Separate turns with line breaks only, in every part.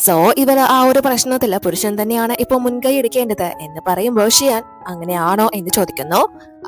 So ഇവർ ആ ഒരു പ്രശ്നത്തില് പുരുഷൻ തന്നെയാണ് ഇപ്പൊ മുൻകൈ എടുക്കേണ്ടത് എന്ന് പറയുമ്പോൾ ഷിയാൻ അങ്ങനെയാണോ എന്ന് ചോദിക്കുന്നു.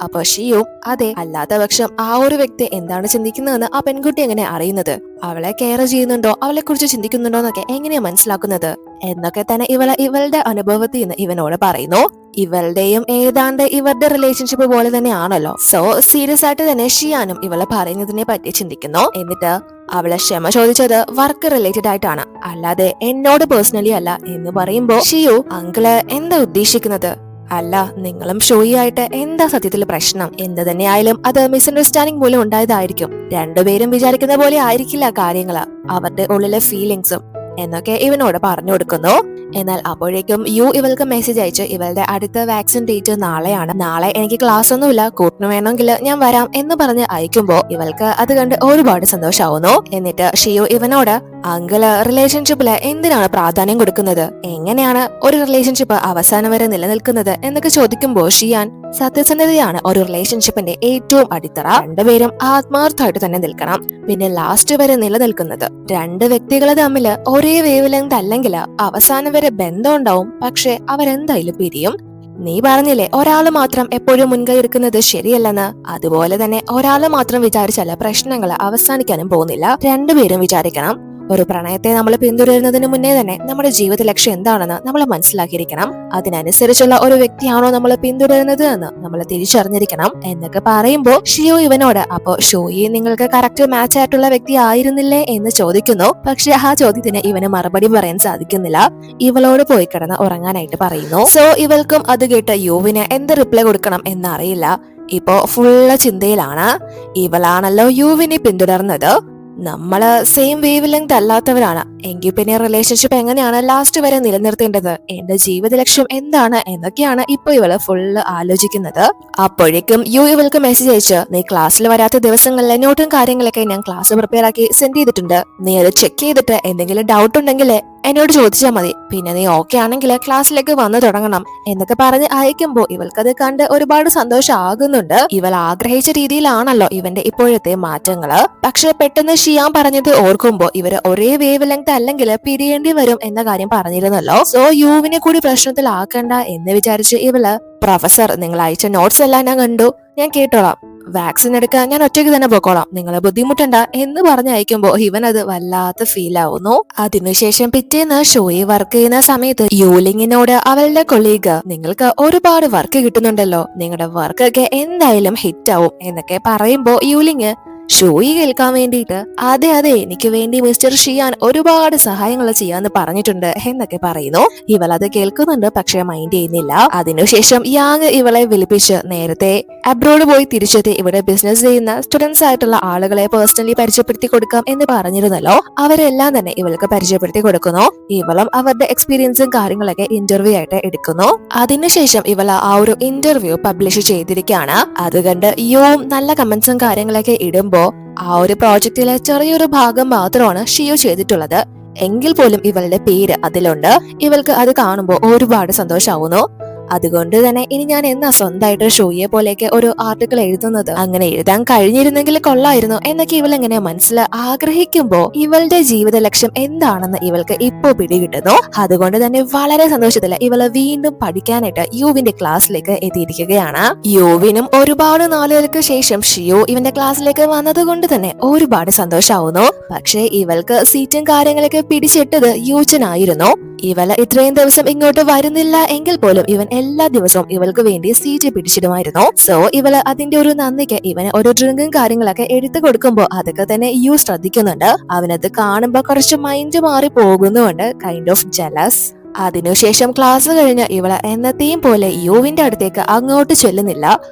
അപ്പൊ ഷിയും അതെ, അല്ലാത്ത പക്ഷം ആ ഒരു വ്യക്തി എന്താണ് ചിന്തിക്കുന്നതെന്ന് ആ പെൺകുട്ടി എങ്ങനെ അറിയുന്നത്, അവളെ കെയർ ചെയ്യുന്നുണ്ടോ, അവളെ കുറിച്ച് ചിന്തിക്കുന്നുണ്ടോ എന്നൊക്കെ എങ്ങനെയാ മനസ്സിലാക്കുന്നത് എന്നൊക്കെ തന്നെ ഇവളുടെ അനുഭവത്തിൽ നിന്ന് ഇവനോട് പറയുന്നു. ഇവളുടെയും ഏതാണ്ട് ഇവരുടെ റിലേഷൻഷിപ്പ് പോലെ തന്നെയാണല്ലോ. സോ സീരിയസ് ആയിട്ട് തന്നെ ഷിയാനും ഇവളെ പറയുന്നതിനെ പറ്റി ചിന്തിക്കുന്നു. എന്നിട്ട് അവളെ ക്ഷമ ചോദിച്ചത് വർക്ക് റിലേറ്റഡ് ആയിട്ടാണ്, അല്ലാതെ എന്നോട് പേഴ്സണലി അല്ല എന്ന് പറയുമ്പോ ഷിയു അങ്കിള് എന്താ ഉദ്ദേശിക്കുന്നത്, അല്ല നിങ്ങളും ഷോയിയായിട്ട് എന്താ സത്യത്തിൽ പ്രശ്നം, എന്ത് തന്നെയായാലും അത് മിസ്അണ്ടർസ്റ്റാൻഡിംഗ് മൂലം ഉണ്ടായതായിരിക്കും, രണ്ടുപേരും വിചാരിക്കുന്ന പോലെ ആയിരിക്കില്ല കാര്യങ്ങള്, അവരുടെ ഉള്ളിലെ ഫീലിങ്സും എന്നൊക്കെ ഇവനോട് പറഞ്ഞു കൊടുക്കുന്നു. എന്നാൽ അപ്പോഴേക്കും ഇവൾക്ക് മെസ്സേജ് അയച്ച് ഇവളുടെ അടുത്ത വാക്സിൻ ഡേറ്റ് നാളെയാണ്, നാളെ എനിക്ക് ക്ലാസ് ഒന്നുമില്ല, കൂട്ടിന് വേണമെങ്കിൽ ഞാൻ വരാം എന്ന് പറഞ്ഞ് അയക്കുമ്പോ ഇവൾക്ക് അത് കണ്ട് ഒരുപാട് സന്തോഷാവുന്നു. എന്നിട്ട് ഷിയു ഇവനോട് അങ്കിള് റിലേഷൻഷിപ്പില് എന്തിനാണ് പ്രാധാന്യം കൊടുക്കുന്നത്, എങ്ങനെയാണ് ഒരു റിലേഷൻഷിപ്പ് അവസാനം വരെ നിലനിൽക്കുന്നത് എന്നൊക്കെ ചോദിക്കുമ്പോ ഷിയാൻ സത്യസന്ധതയാണ് ഒരു റിലേഷൻഷിപ്പിന്റെ ഏറ്റവും അടിത്തറ, രണ്ടുപേരും ആത്മാർത്ഥമായിട്ട് തന്നെ നിൽക്കണം, പിന്നെ ലാസ്റ്റ് വരെ നിലനിൽക്കുന്നത്, രണ്ട് വ്യക്തികൾ തമ്മില് ഒരേ വേവ് ലെങ്ത് അല്ലെങ്കിൽ അവസാനം വരെ ബന്ധം ഉണ്ടാവും, പക്ഷെ അവരെന്തായാലും പിരിയും. നീ പറഞ്ഞില്ലേ ഒരാള് മാത്രം എപ്പോഴും മുൻകൈ എടുക്കുന്നത് ശരിയല്ലെന്ന്, അതുപോലെ തന്നെ ഒരാള് മാത്രം വിചാരിച്ചാല് പ്രശ്നങ്ങൾ അവസാനിക്കാനും പോകുന്നില്ല, രണ്ടുപേരും വിചാരിക്കണം. ഒരു പ്രണയത്തെ നമ്മൾ പിന്തുടരുന്നതിന് മുന്നേ തന്നെ നമ്മുടെ ജീവിത ലക്ഷ്യം എന്താണെന്ന് നമ്മൾ മനസ്സിലാക്കിയിരിക്കണം, അതിനനുസരിച്ചുള്ള ഒരു വ്യക്തിയാണോ നമ്മൾ പിന്തുടരുന്നത് എന്ന് നമ്മൾ തിരിച്ചറിഞ്ഞിരിക്കണം എന്നൊക്കെ പറയുമ്പോ ഷിയോ ഇവനോട് അപ്പോ ഷോയി നിങ്ങൾക്ക് കറക്റ്റ് മാച്ച് ആയിട്ടുള്ള വ്യക്തി ആയിരുന്നില്ലേ എന്ന് ചോദിക്കുന്നു. പക്ഷെ ആ ചോദ്യത്തിന് ഇവന് മറുപടി പറയാൻ സാധിക്കുന്നില്ല, ഇവളോട് പോയി കിടന്ന് ഉറങ്ങാനായിട്ട് പറയുന്നു. സോ ഇവൾക്കും അത് കേട്ട് യുവിന് എന്ത് റിപ്ലൈ കൊടുക്കണം എന്നറിയില്ല, ഇപ്പോ ഫുള്ള് ചിന്തയിലാണ്. ഇവളാണല്ലോ യുവിനെ പിന്തുടർന്നത്, നമ്മള് സെയിം വേവ് ലെങ്ത് അല്ലാത്തവരാണ്, എങ്കിൽ പിന്നെ റിലേഷൻഷിപ്പ് എങ്ങനെയാണ് ലാസ്റ്റ് വരെ നിലനിർത്തേണ്ടത്, എന്റെ ജീവിത ലക്ഷ്യം എന്താണ് എന്നൊക്കെയാണ് ഇപ്പൊ ഇവള് ഫുള്ള് ആലോചിക്കുന്നത്. അപ്പോഴേക്കും ഇവൾക്ക് മെസ്സേജ് അയച്ച് നീ ക്ലാസ്സിൽ വരാത്ത ദിവസങ്ങളിലെ നോട്ടും കാര്യങ്ങളൊക്കെ ഞാൻ ക്ലാസ് പ്രിപ്പയർ ആക്കി സെൻഡ് ചെയ്തിട്ടുണ്ട്, നീ അത് ചെക്ക് ചെയ്തിട്ട് എന്തെങ്കിലും ഡൗട്ട് ഉണ്ടെങ്കിൽ എന്നോട് ചോദിച്ചാൽ മതി, പിന്നെ നീ ഓക്കെ ആണെങ്കിൽ ക്ലാസ്സിലേക്ക് വന്നു തുടങ്ങണം എന്നൊക്കെ പറഞ്ഞ് അയക്കുമ്പോ ഇവൾക്കത് കണ്ട് ഒരുപാട് സന്തോഷമാകുന്നുണ്ട്. ഇവൾ ആഗ്രഹിച്ച രീതിയിലാണല്ലോ ഇവന്റെ ഇപ്പോഴത്തെ മാറ്റങ്ങള്. പക്ഷെ പെട്ടെന്ന് ഷിയാൻ പറഞ്ഞത് ഓർക്കുമ്പോ ഇവര് ഒരേ വേവ് ലെങ്ത് അല്ലെങ്കിൽ പിരിയേണ്ടി വരും എന്ന കാര്യം പറഞ്ഞിരുന്നല്ലോ. സോ യുവിനെ കൂടി പ്രശ്നത്തിലാക്കണ്ട എന്ന് വിചാരിച്ച് ഇവള് പ്രൊഫസർ നിങ്ങൾ അയച്ച നോട്ട്സ് എല്ലാം ഞാൻ കണ്ടു, ഞാൻ കേട്ടോളാം, വാക്സിൻ എടുക്കാൻ ഞാൻ ഒറ്റയ്ക്ക് തന്നെ പോക്കോളാം, നിങ്ങളെ ബുദ്ധിമുട്ടണ്ട എന്ന് പറഞ്ഞ് അയക്കുമ്പോ ഇവൻ അത് വല്ലാത്ത ഫീൽ ആവുന്നു. അതിനുശേഷം പിറ്റേന്ന് ഷോയി വർക്ക് ചെയ്യുന്ന സമയത്ത് യൂലിങ്ങിനോട് അവളുടെ കൊളീഗ് നിങ്ങൾക്ക് ഒരുപാട് വർക്ക് കിട്ടുന്നുണ്ടല്ലോ, നിങ്ങളുടെ വർക്കൊക്കെ എന്തായാലും ഹിറ്റ് ആവും എന്നൊക്കെ പറയുമ്പോ യൂലിങ് ഷോയി കേൾക്കാൻ വേണ്ടിയിട്ട് അതെ അതെ എനിക്ക് വേണ്ടി മിസ്റ്റർ ഷിയാൻ ഒരുപാട് സഹായങ്ങൾ ചെയ്യാന്ന് പറഞ്ഞിട്ടുണ്ട് എന്നൊക്കെ പറയുന്നു. ഇവൾ അത് കേൾക്കുന്നുണ്ട് പക്ഷെ മൈൻഡ് ചെയ്യുന്നില്ല. അതിനുശേഷം യാങ് ഇവളെ വിളിപ്പിച്ച് നേരത്തെ അബ്രോഡ് പോയി തിരിച്ചെത്തി ഇവിടെ ബിസിനസ് ചെയ്യുന്ന സ്റ്റുഡൻസ് ആയിട്ടുള്ള ആളുകളെ പേഴ്സണലി പരിചയപ്പെടുത്തി കൊടുക്കാം എന്ന് പറഞ്ഞിരുന്നല്ലോ, അവരെല്ലാം തന്നെ ഇവൾക്ക് പരിചയപ്പെടുത്തി കൊടുക്കുന്നു. ഇവളും അവരുടെ എക്സ്പീരിയൻസും കാര്യങ്ങളൊക്കെ ഇന്റർവ്യൂ ആയിട്ട് എടുക്കുന്നു. അതിനുശേഷം ഇവൾ ആ ഒരു ഇന്റർവ്യൂ പബ്ലിഷ് ചെയ്തിരിക്കുകയാണ്. അത് കണ്ട് യോവും നല്ല കമന്റ്സും കാര്യങ്ങളൊക്കെ ഇടുമ്പോ ആ ഒരു പ്രോജക്റ്റിലെ ചെറിയൊരു ഭാഗം മാത്രമാണ് ഷിയോ ചെയ്തിട്ടുള്ളത്, എങ്കിൽ പോലും ഇവളുടെ പേര് അതിലുണ്ട്. ഇവൾക്ക് അത് കാണുമ്പോൾ ഒരുപാട് സന്തോഷമാവുന്നു. അതുകൊണ്ട് തന്നെ ഇനി ഞാൻ എന്നാ സ്വന്തമായിട്ട് ഷോയെ പോലെയൊക്കെ ഒരു ആർട്ടിക്കിൾ എഴുതുന്നത്, അങ്ങനെ എഴുതാൻ കഴിഞ്ഞിരുന്നെങ്കിൽ കൊള്ളായിരുന്നു എന്നൊക്കെ ഇവൾ എങ്ങനെ മനസ്സിൽ ആഗ്രഹിക്കുമ്പോ ഇവളുടെ ജീവിത ലക്ഷ്യം എന്താണെന്ന് ഇവൾക്ക് ഇപ്പോ പിടികിട്ടുന്നു. അതുകൊണ്ട് തന്നെ വളരെ സന്തോഷത്തില് ഇവള് വീണ്ടും പഠിക്കാനായിട്ട് യുവിന്റെ ക്ലാസ്സിലേക്ക് എത്തിയിരിക്കുകയാണ്. യുവിനും ഒരുപാട് നാളുകൾക്ക് ശേഷം ഷിയോ ഇവന്റെ ക്ലാസ്സിലേക്ക് വന്നത് കൊണ്ട് തന്നെ ഒരുപാട് സന്തോഷമാവുന്നു. പക്ഷേ ഇവൾക്ക് സീറ്റും കാര്യങ്ങളൊക്കെ പിടിച്ചിട്ടത് യൂച്ചനായിരുന്നു. ഇവള് ഇത്രയും ദിവസം ഇങ്ങോട്ട് വരുന്നില്ല എങ്കിൽ പോലും ഇവൻ എല്ലാ ദിവസവും ഇവൾക്ക് വേണ്ടി സീറ്റ് പിടിച്ചിടുമായിരുന്നു. സോ ഇവള് അതിന്റെ ഒരു നന്ദിക്ക് ഇവന് ഒരു ഡ്രിങ്കും കാര്യങ്ങളൊക്കെ എടുത്തു കൊടുക്കുമ്പോ അതൊക്കെ തന്നെ ശ്രദ്ധിക്കുന്നുണ്ട്. അവനത് കാണുമ്പോ കുറച്ച് മൈൻഡ് മാറി പോകുന്നുണ്ട്, കൈൻഡ് ഓഫ് ജലസ്. അതിനുശേഷം ക്ലാസ് കഴിഞ്ഞ് ഇവള് എന്നത്തെയും പോലെ യുവിന്റെ അടുത്തേക്ക് അങ്ങോട്ട് ചെല്ലുന്നില്ല,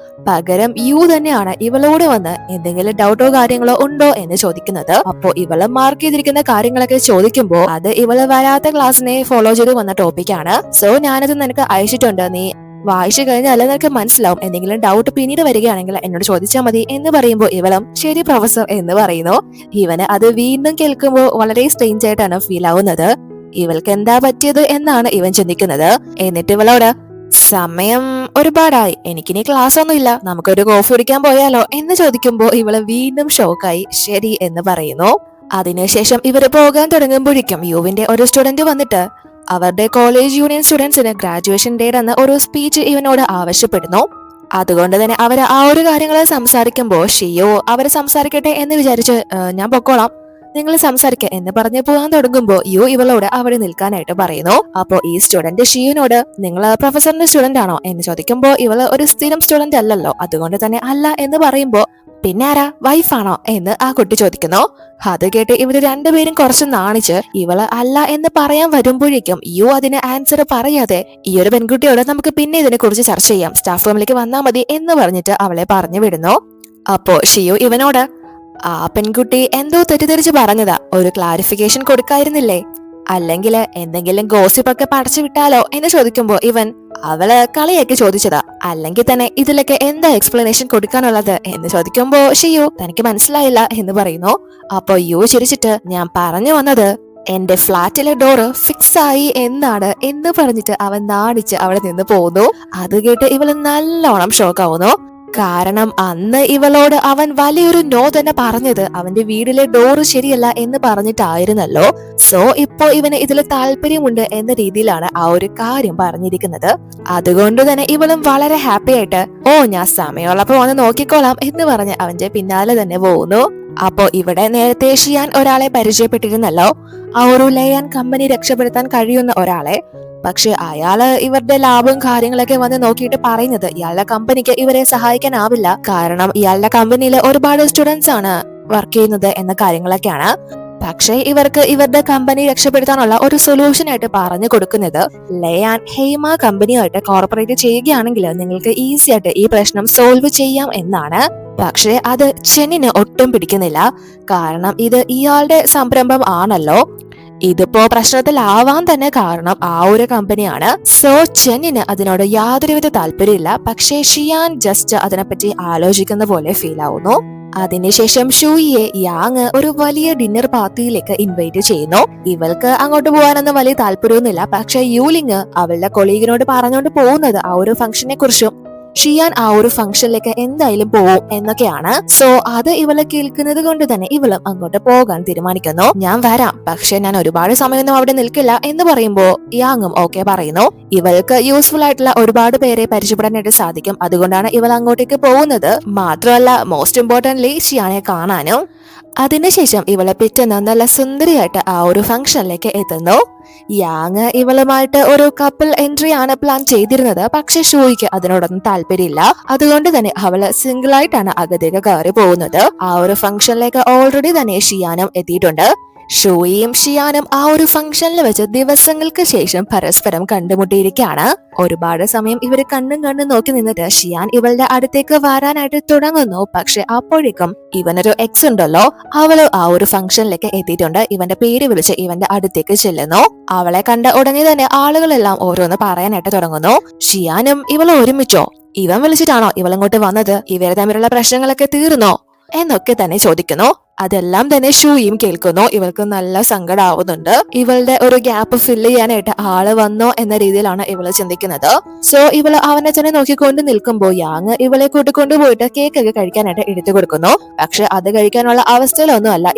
പകരം യു തന്നെയാണ് ഇവളോട് വന്ന് എന്തെങ്കിലും ഡൗട്ടോ കാര്യങ്ങളോ ഉണ്ടോ എന്ന് ചോദിക്കുന്നത്. അപ്പോ ഇവള് മാർക്ക് ചെയ്തിരിക്കുന്ന കാര്യങ്ങളൊക്കെ ചോദിക്കുമ്പോ അത് ഇവള് വരാത്ത ക്ലാസ്സിനെ ഫോളോ ചെയ്ത് വന്ന ടോപ്പിക്കാണ്. സോ ഞാനത് നിനക്ക് അയച്ചിട്ടുണ്ട്, നീ വായിച്ചു കഴിഞ്ഞാൽ നിനക്ക് മനസ്സിലാവും, എന്തെങ്കിലും ഡൗട്ട് പിന്നീട് വരികയാണെങ്കിൽ എന്നോട് ചോദിച്ചാൽ മതി എന്ന് പറയുമ്പോൾ ഇവളും ശരി പ്രൊഫസർ എന്ന് പറയുന്നു. ഇവന് അത് വീണ്ടും കേൾക്കുമ്പോൾ വളരെ സ്ട്രേഞ്ച് ആയിട്ടാണ് ഫീൽ ആവുന്നത്. ഇവൾക്ക് എന്താ പറ്റിയത് എന്നാണ് ഇവൻ ചിന്തിക്കുന്നത്. എന്നിട്ട് ഇവളോട് സമയം ഒരുപാടായി, എനിക്കിനി ക്ലാസ് ഒന്നുമില്ല, നമുക്കൊരു കോഫി കുടിക്കാൻ പോയാലോ എന്ന് ചോദിക്കുമ്പോ ഇവള് വീണ്ടും ഷോക്കായി ശരി എന്ന് പറയുന്നു. അതിനുശേഷം ഇവര് പോകാൻ തുടങ്ങുമ്പോഴേക്കും യുവിന്റെ ഒരു സ്റ്റുഡന്റ് വന്നിട്ട് അവരുടെ കോളേജ് യൂണിയൻ സ്റ്റുഡൻസിന് ഗ്രാജുവേഷൻ ഡേ എന്ന ഒരു സ്പീച്ച് ഇവനോട് ആവശ്യപ്പെടുന്നു. അതുകൊണ്ട് തന്നെ അവര് ആ ഒരു കാര്യങ്ങൾ സംസാരിക്കുമ്പോൾ ഷിയോ അവരെ സംസാരിക്കട്ടെ എന്ന് വിചാരിച്ച് ഞാൻ പൊക്കോളാം, നിങ്ങൾ സംസാരിക്കുക എന്ന് പറഞ്ഞ് പോകാൻ തുടങ്ങുമ്പോൾ യു ഇവളോട് അവിടെ നിൽക്കാനായിട്ട് പറയുന്നു. അപ്പോ ഈ സ്റ്റുഡന്റ് ഷിയുനോട് നിങ്ങൾ പ്രൊഫസറിന്റെ സ്റ്റുഡന്റ് ആണോ എന്ന് ചോദിക്കുമ്പോൾ ഇവള് ഒരു സ്ഥിരം സ്റ്റുഡന്റ് അല്ലല്ലോ, അതുകൊണ്ട് തന്നെ അല്ല എന്ന് പറയുമ്പോ പിന്നെ ആരാ വൈഫാണോ എന്ന് ആ കുട്ടി ചോദിക്കുന്നു. അത് കേട്ട് ഇവര് രണ്ടുപേരും കുറച്ച് നാണിച്ച് ഇവള് അല്ല എന്ന് പറയാൻ വരുമ്പോഴേക്കും യു അതിന് ആൻസർ പറയാതെ ഈ ഒരു പെൺകുട്ടിയോട് നമുക്ക് പിന്നെ ഇതിനെ കുറിച്ച് ചർച്ച ചെയ്യാം, സ്റ്റാഫ് റൂമിലേക്ക് വന്നാൽ മതി എന്ന് പറഞ്ഞിട്ട് അവളെ പറഞ്ഞു വിടുന്നു. അപ്പോ ഷിയു ഇവനോട് ആ പെൺകുട്ടി എന്തോ തെറ്റിദ്ധരിച്ച് പറഞ്ഞതാ, ഒരു ക്ലാരിഫിക്കേഷൻ കൊടുക്കായിരുന്നില്ലേ, അല്ലെങ്കിൽ എന്തെങ്കിലും ഗോസിപ്പൊക്കെ പടച്ചു വിട്ടാലോ എന്ന് ചോദിക്കുമ്പോ ഇവൻ അവള് കളിയാക്കി ചോദിച്ചതാ, അല്ലെങ്കിൽ തന്നെ ഇതിലൊക്കെ എന്താ എക്സ്പ്ലനേഷൻ കൊടുക്കാനുള്ളത് എന്ന് ചോദിക്കുമ്പോ ഷിയു തനിക്ക് മനസ്സിലായില്ല എന്ന് പറയുന്നു. അപ്പൊ യു ചിരിച്ചിട്ട് ഞാൻ പറഞ്ഞു വന്നത് എന്റെ ഫ്ലാറ്റിലെ ഡോറ് ഫിക്സ് ആയി എന്നാണ് എന്ന് പറഞ്ഞിട്ട് അവൻ നാണിച്ച് അവിടെ നിന്ന് പോകുന്നു. അത് കേട്ട് ഇവള് നല്ലോണം ഷോക്കാവുന്നു. കാരണം അന്ന് ഇവളോട് അവൻ വലിയൊരു നോ തന്നെ പറഞ്ഞത് അവന്റെ വീടിലെ ഡോറ് ശരിയല്ല എന്ന് പറഞ്ഞിട്ടായിരുന്നല്ലോ. സോ ഇപ്പോ ഇവന് ഇതിൽ താല്പര്യമുണ്ട് എന്ന രീതിയിലാണ് ആ ഒരു കാര്യം പറഞ്ഞിരിക്കുന്നത്. അതുകൊണ്ട് തന്നെ ഇവളും വളരെ ഹാപ്പി ആയിട്ട് ഓ ഞാൻ സമയമുള്ളപ്പോ വന്ന് നോക്കിക്കോളാം എന്ന് പറഞ്ഞ് അവന്റെ പിന്നാലെ തന്നെ പോകുന്നു. അപ്പോ ഇവിടെ നേരത്തെ ഷിയാൻ ഒരാളെ പരിചയപ്പെട്ടിരുന്നല്ലോ, ആ ഒരു ലേയാൻ കമ്പനി രക്ഷപ്പെടുത്താൻ കഴിയുന്ന ഒരാളെ. പക്ഷെ അയാള് ഇവരുടെ ലാഭവും കാര്യങ്ങളൊക്കെ വന്ന് നോക്കിയിട്ട് പറയുന്നത് ഇയാളുടെ കമ്പനിക്ക് ഇവരെ സഹായിക്കാനാവില്ല, കാരണം ഇയാളുടെ കമ്പനിയിൽ ഒരുപാട് സ്റ്റുഡൻസ് ആണ് വർക്ക് ചെയ്യുന്നത് എന്ന കാര്യങ്ങളൊക്കെയാണ്. പക്ഷേ ഇവർക്ക് ഇവരുടെ കമ്പനി രക്ഷപ്പെടുത്താനുള്ള ഒരു സൊല്യൂഷൻ ആയിട്ട് പറഞ്ഞു കൊടുക്കുന്നത് ലേയാൻ ഹെയ്മ കമ്പനിയായിട്ട് കോർപ്പറേറ്റ് ചെയ്യുകയാണെങ്കിൽ നിങ്ങൾക്ക് ഈസി ആയിട്ട് ഈ പ്രശ്നം സോൾവ് ചെയ്യാം എന്നാണ്. പക്ഷെ അത് ചെന്നിന് ഒട്ടും പിടിക്കുന്നില്ല, കാരണം ഇത് ഇയാളുടെ സംരംഭം ആണല്ലോ. ഇതിപ്പോ പ്രശ്നത്തിലാവാൻ തന്നെ കാരണം ആ ഒരു കമ്പനിയാണ്. സോ ചെന്നിന് അതിനോട് യാതൊരുവിധ താല്പര്യമില്ല. പക്ഷേ ഷിയാൻ ജസ്റ്റ് അതിനെപ്പറ്റി ആലോചിക്കുന്ന പോലെ ഫീൽ ആവുന്നു. അതിനുശേഷം ഷൂയിയെ യാങ് ഒരു വലിയ ഡിന്നർ പാർട്ടിയിലേക്ക് ഇൻവൈറ്റ് ചെയ്യുന്നു. ഇവൾക്ക് അങ്ങോട്ട് പോകാനൊന്നും വലിയ താല്പര്യമൊന്നുമില്ല. പക്ഷെ യൂലിങ് അവളുടെ കൊളീഗിനോട് പറഞ്ഞുകൊണ്ട് പോകുന്നത് ആ ഒരു ഫംഗ്ഷനെ കുറിച്ചും ഷിയാൻ ആ ഒരു ഫംഗ്ഷനിലേക്ക് എന്തായാലും പോവും എന്നൊക്കെയാണ്. സോ അത് ഇവളെ കേൾക്കുന്നത് കൊണ്ട് തന്നെ ഇവളും അങ്ങോട്ട് പോകാൻ തീരുമാനിക്കുന്നു. ഞാൻ വരാം, പക്ഷെ ഞാൻ ഒരുപാട് സമയമൊന്നും അവിടെ നിൽക്കില്ല എന്ന് പറയുമ്പോ യാങ്ങും ഓക്കെ പറയുന്നു. ഇവൾക്ക് യൂസ്ഫുൾ ആയിട്ടുള്ള ഒരുപാട് പേരെ പരിചയപ്പെടാനായിട്ട് സാധിക്കും, അതുകൊണ്ടാണ് ഇവൾ അങ്ങോട്ടേക്ക് പോകുന്നത്. മാത്രമല്ല മോസ്റ്റ് ഇമ്പോർട്ടന്റ്ലി ഷിയാനെ കാണാനും. അതിനുശേഷം ഇവളെ പിറ്റേന്ന് നല്ല സുന്ദരിയായിട്ട് ആ ഒരു ഫംഗ്ഷനിലേക്ക് എത്തുന്നു. യാങ് ഇവളുമായിട്ട് ഒരു കപ്പിൾ എൻട്രി ആണ് പ്ലാൻ ചെയ്തിരുന്നത്. പക്ഷെ ഷൂയിക്ക് അതിനോടൊന്നും താല്പര്യമില്ല. അതുകൊണ്ട് തന്നെ അവള് സിംഗിൾ ആയിട്ടാണ് അകത്തേക്ക് കയറി പോകുന്നത്. ആ ഒരു ഫംഗ്ഷനിലേക്ക് ഓൾറെഡി തന്നെ ഷിയാനും എത്തിയിട്ടുണ്ട്. ഷൂയിയും ഷിയാനും ആ ഒരു ഫംഗ്ഷനിൽ വെച്ച് ദിവസങ്ങൾക്ക് ശേഷം പരസ്പരം കണ്ടുമുട്ടിയിരിക്കുകയാണ്. ഒരുപാട് സമയം ഇവര് കണ്ണും നോക്കി നിന്നിട്ട് ഷിയാൻ ഇവളുടെ അടുത്തേക്ക് വരാനായിട്ട് തുടങ്ങുന്നു. പക്ഷെ അപ്പോഴേക്കും ഇവനൊരു എക്സ് ഉണ്ടല്ലോ, അവള് ആ ഒരു ഫംഗ്ഷനിലേക്ക് എത്തിയിട്ടുണ്ട്. ഇവന്റെ പേര് വിളിച്ച് ഇവന്റെ അടുത്തേക്ക് ചെല്ലുന്നു. അവളെ കണ്ട ഉടനെ തന്നെ ആളുകളെല്ലാം ഓരോന്ന് പറയാനായിട്ട് തുടങ്ങുന്നു. ഷിയാനും ഇവളെ ഒരുമിച്ചോ, ഇവൻ വിളിച്ചിട്ടാണോ ഇവളിങ്ങോട്ട് വന്നത്, ഇവരെ തമ്മിലുള്ള പ്രശ്നങ്ങളൊക്കെ തീർന്നോ എന്നൊക്കെ തന്നെ ചോദിക്കുന്നു. അതെല്ലാം തന്നെ ഷൂയും കേൾക്കുന്നു. ഇവൾക്ക് നല്ല സങ്കടമാവുന്നുണ്ട്. ഇവളുടെ ഒരു ഗ്യാപ്പ് ഫില്ല് ചെയ്യാനായിട്ട് ആള് വന്നോ എന്ന രീതിയിലാണ് ഇവള് ചിന്തിക്കുന്നത്. സോ ഇവള് അവനെ തന്നെ നോക്കിക്കൊണ്ട് നിൽക്കുമ്പോൾ യാങ് ഇവളെ കൂട്ടിക്കൊണ്ടുപോയിട്ട് കേക്കൊക്കെ കഴിക്കാനായിട്ട് എടുത്തു കൊടുക്കുന്നു. പക്ഷെ അത് കഴിക്കാനുള്ള അവസ്ഥയിലൊന്നും അല്ല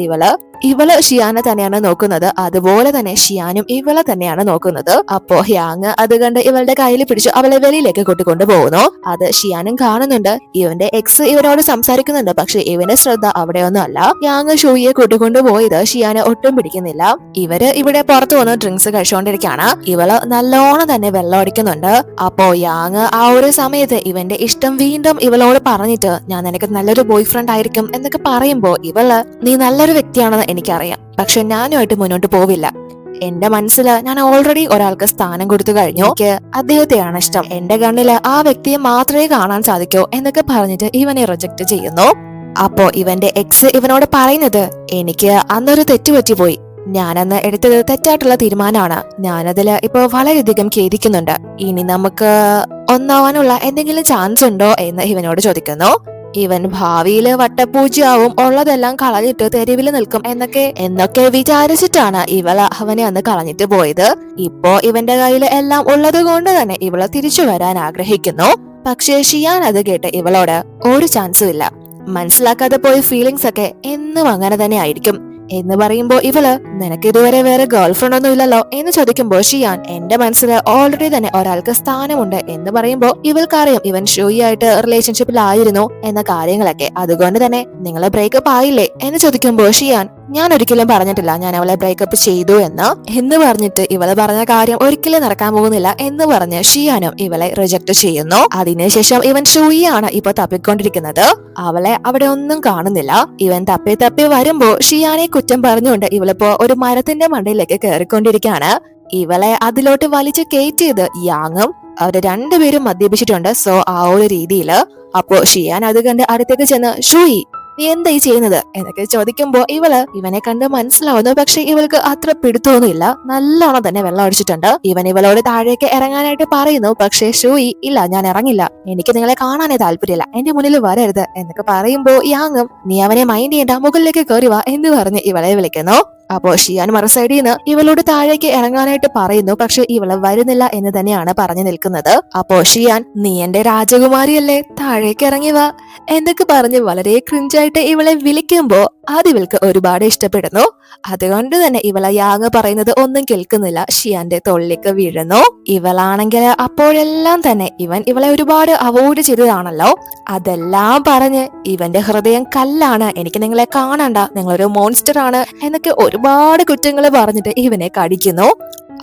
ഇവള് ഷിയാനെ തന്നെയാണ് നോക്കുന്നത്. അതുപോലെ തന്നെ ഷിയാനും ഇവളെ തന്നെയാണ് നോക്കുന്നത്. അപ്പോ യാങ് അത് കണ്ട് ഇവളുടെ കയ്യിൽ പിടിച്ചു അവളെ വെളിയിലേക്ക് കൂട്ടിക്കൊണ്ടു പോകുന്നു. അത് ഷിയാനും കാണുന്നുണ്ട്. ഇവന്റെ എക്സ് ഇവനോട് സംസാരിക്കുന്നുണ്ട്. പക്ഷെ ഇവന്റെ ശ്രദ്ധ അവിടെയൊന്നും അല്ല. യാങ് ഷൂയിയെ കൂട്ടിക്കൊണ്ടു പോയത് ഷിയാനെ ഒട്ടും പിടിക്കുന്നില്ല. ഇവര് ഇവിടെ പുറത്തു വന്ന് ഡ്രിങ്ക്സ് കഴിച്ചുകൊണ്ടിരിക്കുകയാണ്. ഇവള് നല്ലോണം തന്നെ വെള്ളം അടിക്കുന്നുണ്ട്. അപ്പോ യാങ് ആ ഒരു സമയത്ത് ഇവന്റെ ഇഷ്ടം വീണ്ടും ഇവളോട് പറഞ്ഞിട്ട് ഞാൻ നിനക്ക് നല്ലൊരു ബോയ് ഫ്രണ്ട് ആയിരിക്കും എന്നൊക്കെ പറയുമ്പോ ഇവള് നീ നല്ലൊരു വ്യക്തിയാണെന്ന് എനിക്കറിയാം, പക്ഷെ ഞാനുമായിട്ട് മുന്നോട്ട് പോവില്ല. എന്റെ മനസ്സിൽ ഞാൻ ഓൾറെഡി ഒരാൾക്ക് സ്ഥാനം കൊടുത്തു കഴിഞ്ഞു. എനിക്ക് അദ്ദേഹത്തെയാണ് ഇഷ്ടം. എന്റെ കണ്ണില് ആ വ്യക്തിയെ മാത്രമേ കാണാൻ സാധിക്കൂ എന്നൊക്കെ പറഞ്ഞിട്ട് ഇവനെ റിജക്ട് ചെയ്യുന്നു. അപ്പോ ഇവന്റെ എക്സ് ഇവനോട് പറയുന്നത് എനിക്ക് അന്നൊരു തെറ്റുപറ്റിപ്പോയി, ഞാനന്ന് എടുത്തത് തെറ്റായിട്ടുള്ള തീരുമാനമാണ്, ഞാനതില് ഇപ്പൊ വളരെയധികം ഖേദിക്കുന്നുണ്ട്. ഇനി നമുക്ക് ഒന്നാവാനുള്ള എന്തെങ്കിലും ചാൻസ് ഉണ്ടോ എന്ന് ഇവനോട് ചോദിക്കുന്നു. ഇവൻ ഭാവിയില് വട്ടപ്പൂജയാവും, ഉള്ളതെല്ലാം കളഞ്ഞിട്ട് തെരുവിൽ നിൽക്കും എന്നൊക്കെ വിചാരിച്ചിട്ടാണ് ഇവള് അവനെ അന്ന് കളഞ്ഞിട്ട് പോയത്. ഇപ്പോ ഇവന്റെ കയ്യിൽ എല്ലാം ഉള്ളത് കൊണ്ട് തന്നെ ഇവള് തിരിച്ചു വരാൻ ആഗ്രഹിക്കുന്നു. പക്ഷേ ഷിയാൻ അത് കേട്ട് ഇവളോട് ഒരു ചാൻസും ഇല്ല, മനസ്സിലാക്കാതെ പോയ ഫീലിങ്സ് ഒക്കെ എന്നും അങ്ങനെ തന്നെ ആയിരിക്കും, എന്ന് പറയുമ്പോ ഇവള് നിനക്ക് ഇതുവരെ വേറെ ഗേൾ ഫ്രണ്ട് ഒന്നും ഇല്ലല്ലോ എന്ന് ചോദിക്കുമ്പോ ഷിയാൻ എന്റെ മനസ്സിൽ ഓൾറെഡി തന്നെ ഒരാൾക്ക് സ്ഥാനമുണ്ട് എന്ന് പറയുമ്പോ ഇവൾക്കറിയാം ഇവൻ ഷൂയിയായിട്ട് റിലേഷൻഷിപ്പിലായിരുന്നു എന്ന കാര്യങ്ങളൊക്കെ. അതുകൊണ്ട് തന്നെ നിങ്ങൾ ബ്രേക്കപ്പ് ആയില്ലേ എന്ന് ചോദിക്കുമ്പോ ഷിയാൻ ഞാൻ ഒരിക്കലും പറഞ്ഞിട്ടില്ല ഞാൻ അവളെ ബ്രേക്കപ്പ് ചെയ്തു എന്ന് പറഞ്ഞിട്ട് ഇവള് പറഞ്ഞ കാര്യം ഒരിക്കലും നടക്കാൻ പോകുന്നില്ല എന്ന് പറഞ്ഞ് ഷിയാനും ഇവളെ റിജക്ട് ചെയ്യുന്നു. അതിനുശേഷം ഇവൻ ഷൂയിയാണ് ഇപ്പൊ തപ്പിക്കൊണ്ടിരിക്കുന്നത്. അവളെ അവിടെ ഒന്നും കാണുന്നില്ല. ഇവൻ തപ്പി വരുമ്പോ ഷിയാനെ കുറ്റം പറഞ്ഞുകൊണ്ട് ഇവളിപ്പോ ഒരു മരത്തിന്റെ മണ്ടയിലേക്ക് കയറിക്കൊണ്ടിരിക്കുകയാണ്. ഇവളെ അതിലോട്ട് വലിച്ചു കയറ്റിയത് യാങ്ങും. അവര് രണ്ടുപേരും മദ്യപിച്ചിട്ടുണ്ട്. സോ ആ ഒരു രീതിയില് അപ്പോ ഷിയാൻ അത് കണ്ട് അടുത്തേക്ക് ചെന്ന് ഷൂയി നീ എന്താ ഈ ചെയ്യുന്നത് എന്നൊക്കെ ചോദിക്കുമ്പോ ഇവനെ കണ്ട് മനസ്സിലാവുന്നു. പക്ഷെ ഇവൾക്ക് അത്ര പിടുത്തൊന്നുമില്ല. നല്ലോണം തന്നെ വെള്ളം അടിച്ചിട്ടുണ്ട്. ഇവൻ ഇവളോട് താഴേക്ക് ഇറങ്ങാനായിട്ട് പറയുന്നു. പക്ഷെ ഷൂയി ഇല്ല ഞാൻ ഇറങ്ങില്ല, എനിക്ക് നിങ്ങളെ കാണാനേ താല്പര്യമില്ല, എന്റെ മുന്നിൽ വരരുത് എന്നൊക്കെ പറയുമ്പോ യാങ്ങും നീ അവനെ മൈൻഡ് ചെയ്യണ്ട, മുകളിലേക്ക് കയറി വാ എന്ന് പറഞ്ഞ് ഇവളെ വിളിക്കുന്നു. അപ്പോ ഷിയാൻ മറുസൈഡിൽ നിന്ന് ഇവളോട് താഴേക്ക് ഇറങ്ങാനായിട്ട് പറയുന്നു. പക്ഷെ ഇവള് വരുന്നില്ല എന്ന് തന്നെയാണ് പറഞ്ഞു നിൽക്കുന്നത്. അപ്പോ ഷിയാൻ നീ എന്റെ രാജകുമാരിയല്ലേ, താഴേക്ക് ഇറങ്ങി വാ എന്നൊക്കെ പറഞ്ഞ് വളരെ ക്രിഞ്ചായിട്ട് ഇവളെ വിളിക്കുമ്പോ അതിവൾക്ക് ഒരുപാട് ഇഷ്ടപ്പെടുന്നു. അതുകൊണ്ട് തന്നെ ഇവളെ യാങ് പറയുന്നത് ഒന്നും കേൾക്കുന്നില്ല. ഷിയാന്റെ തൊള്ളിലേക്ക് വീഴുന്നു. ഇവളാണെങ്കിൽ അപ്പോഴെല്ലാം തന്നെ ഇവൻ ഇവളെ ഒരുപാട് അവോയ്ഡ് ചെയ്തതാണല്ലോ, അതെല്ലാം പറഞ്ഞ് ഇവന്റെ ഹൃദയം കല്ലാണ്, എനിക്ക് നിങ്ങളെ കാണണ്ട, നിങ്ങളൊരു മോൺസ്റ്റർ ആണ് എന്നൊക്കെ ഒരുപാട് കുറ്റങ്ങൾ പറഞ്ഞിട്ട് ഇവനെ കടിക്കുന്നു.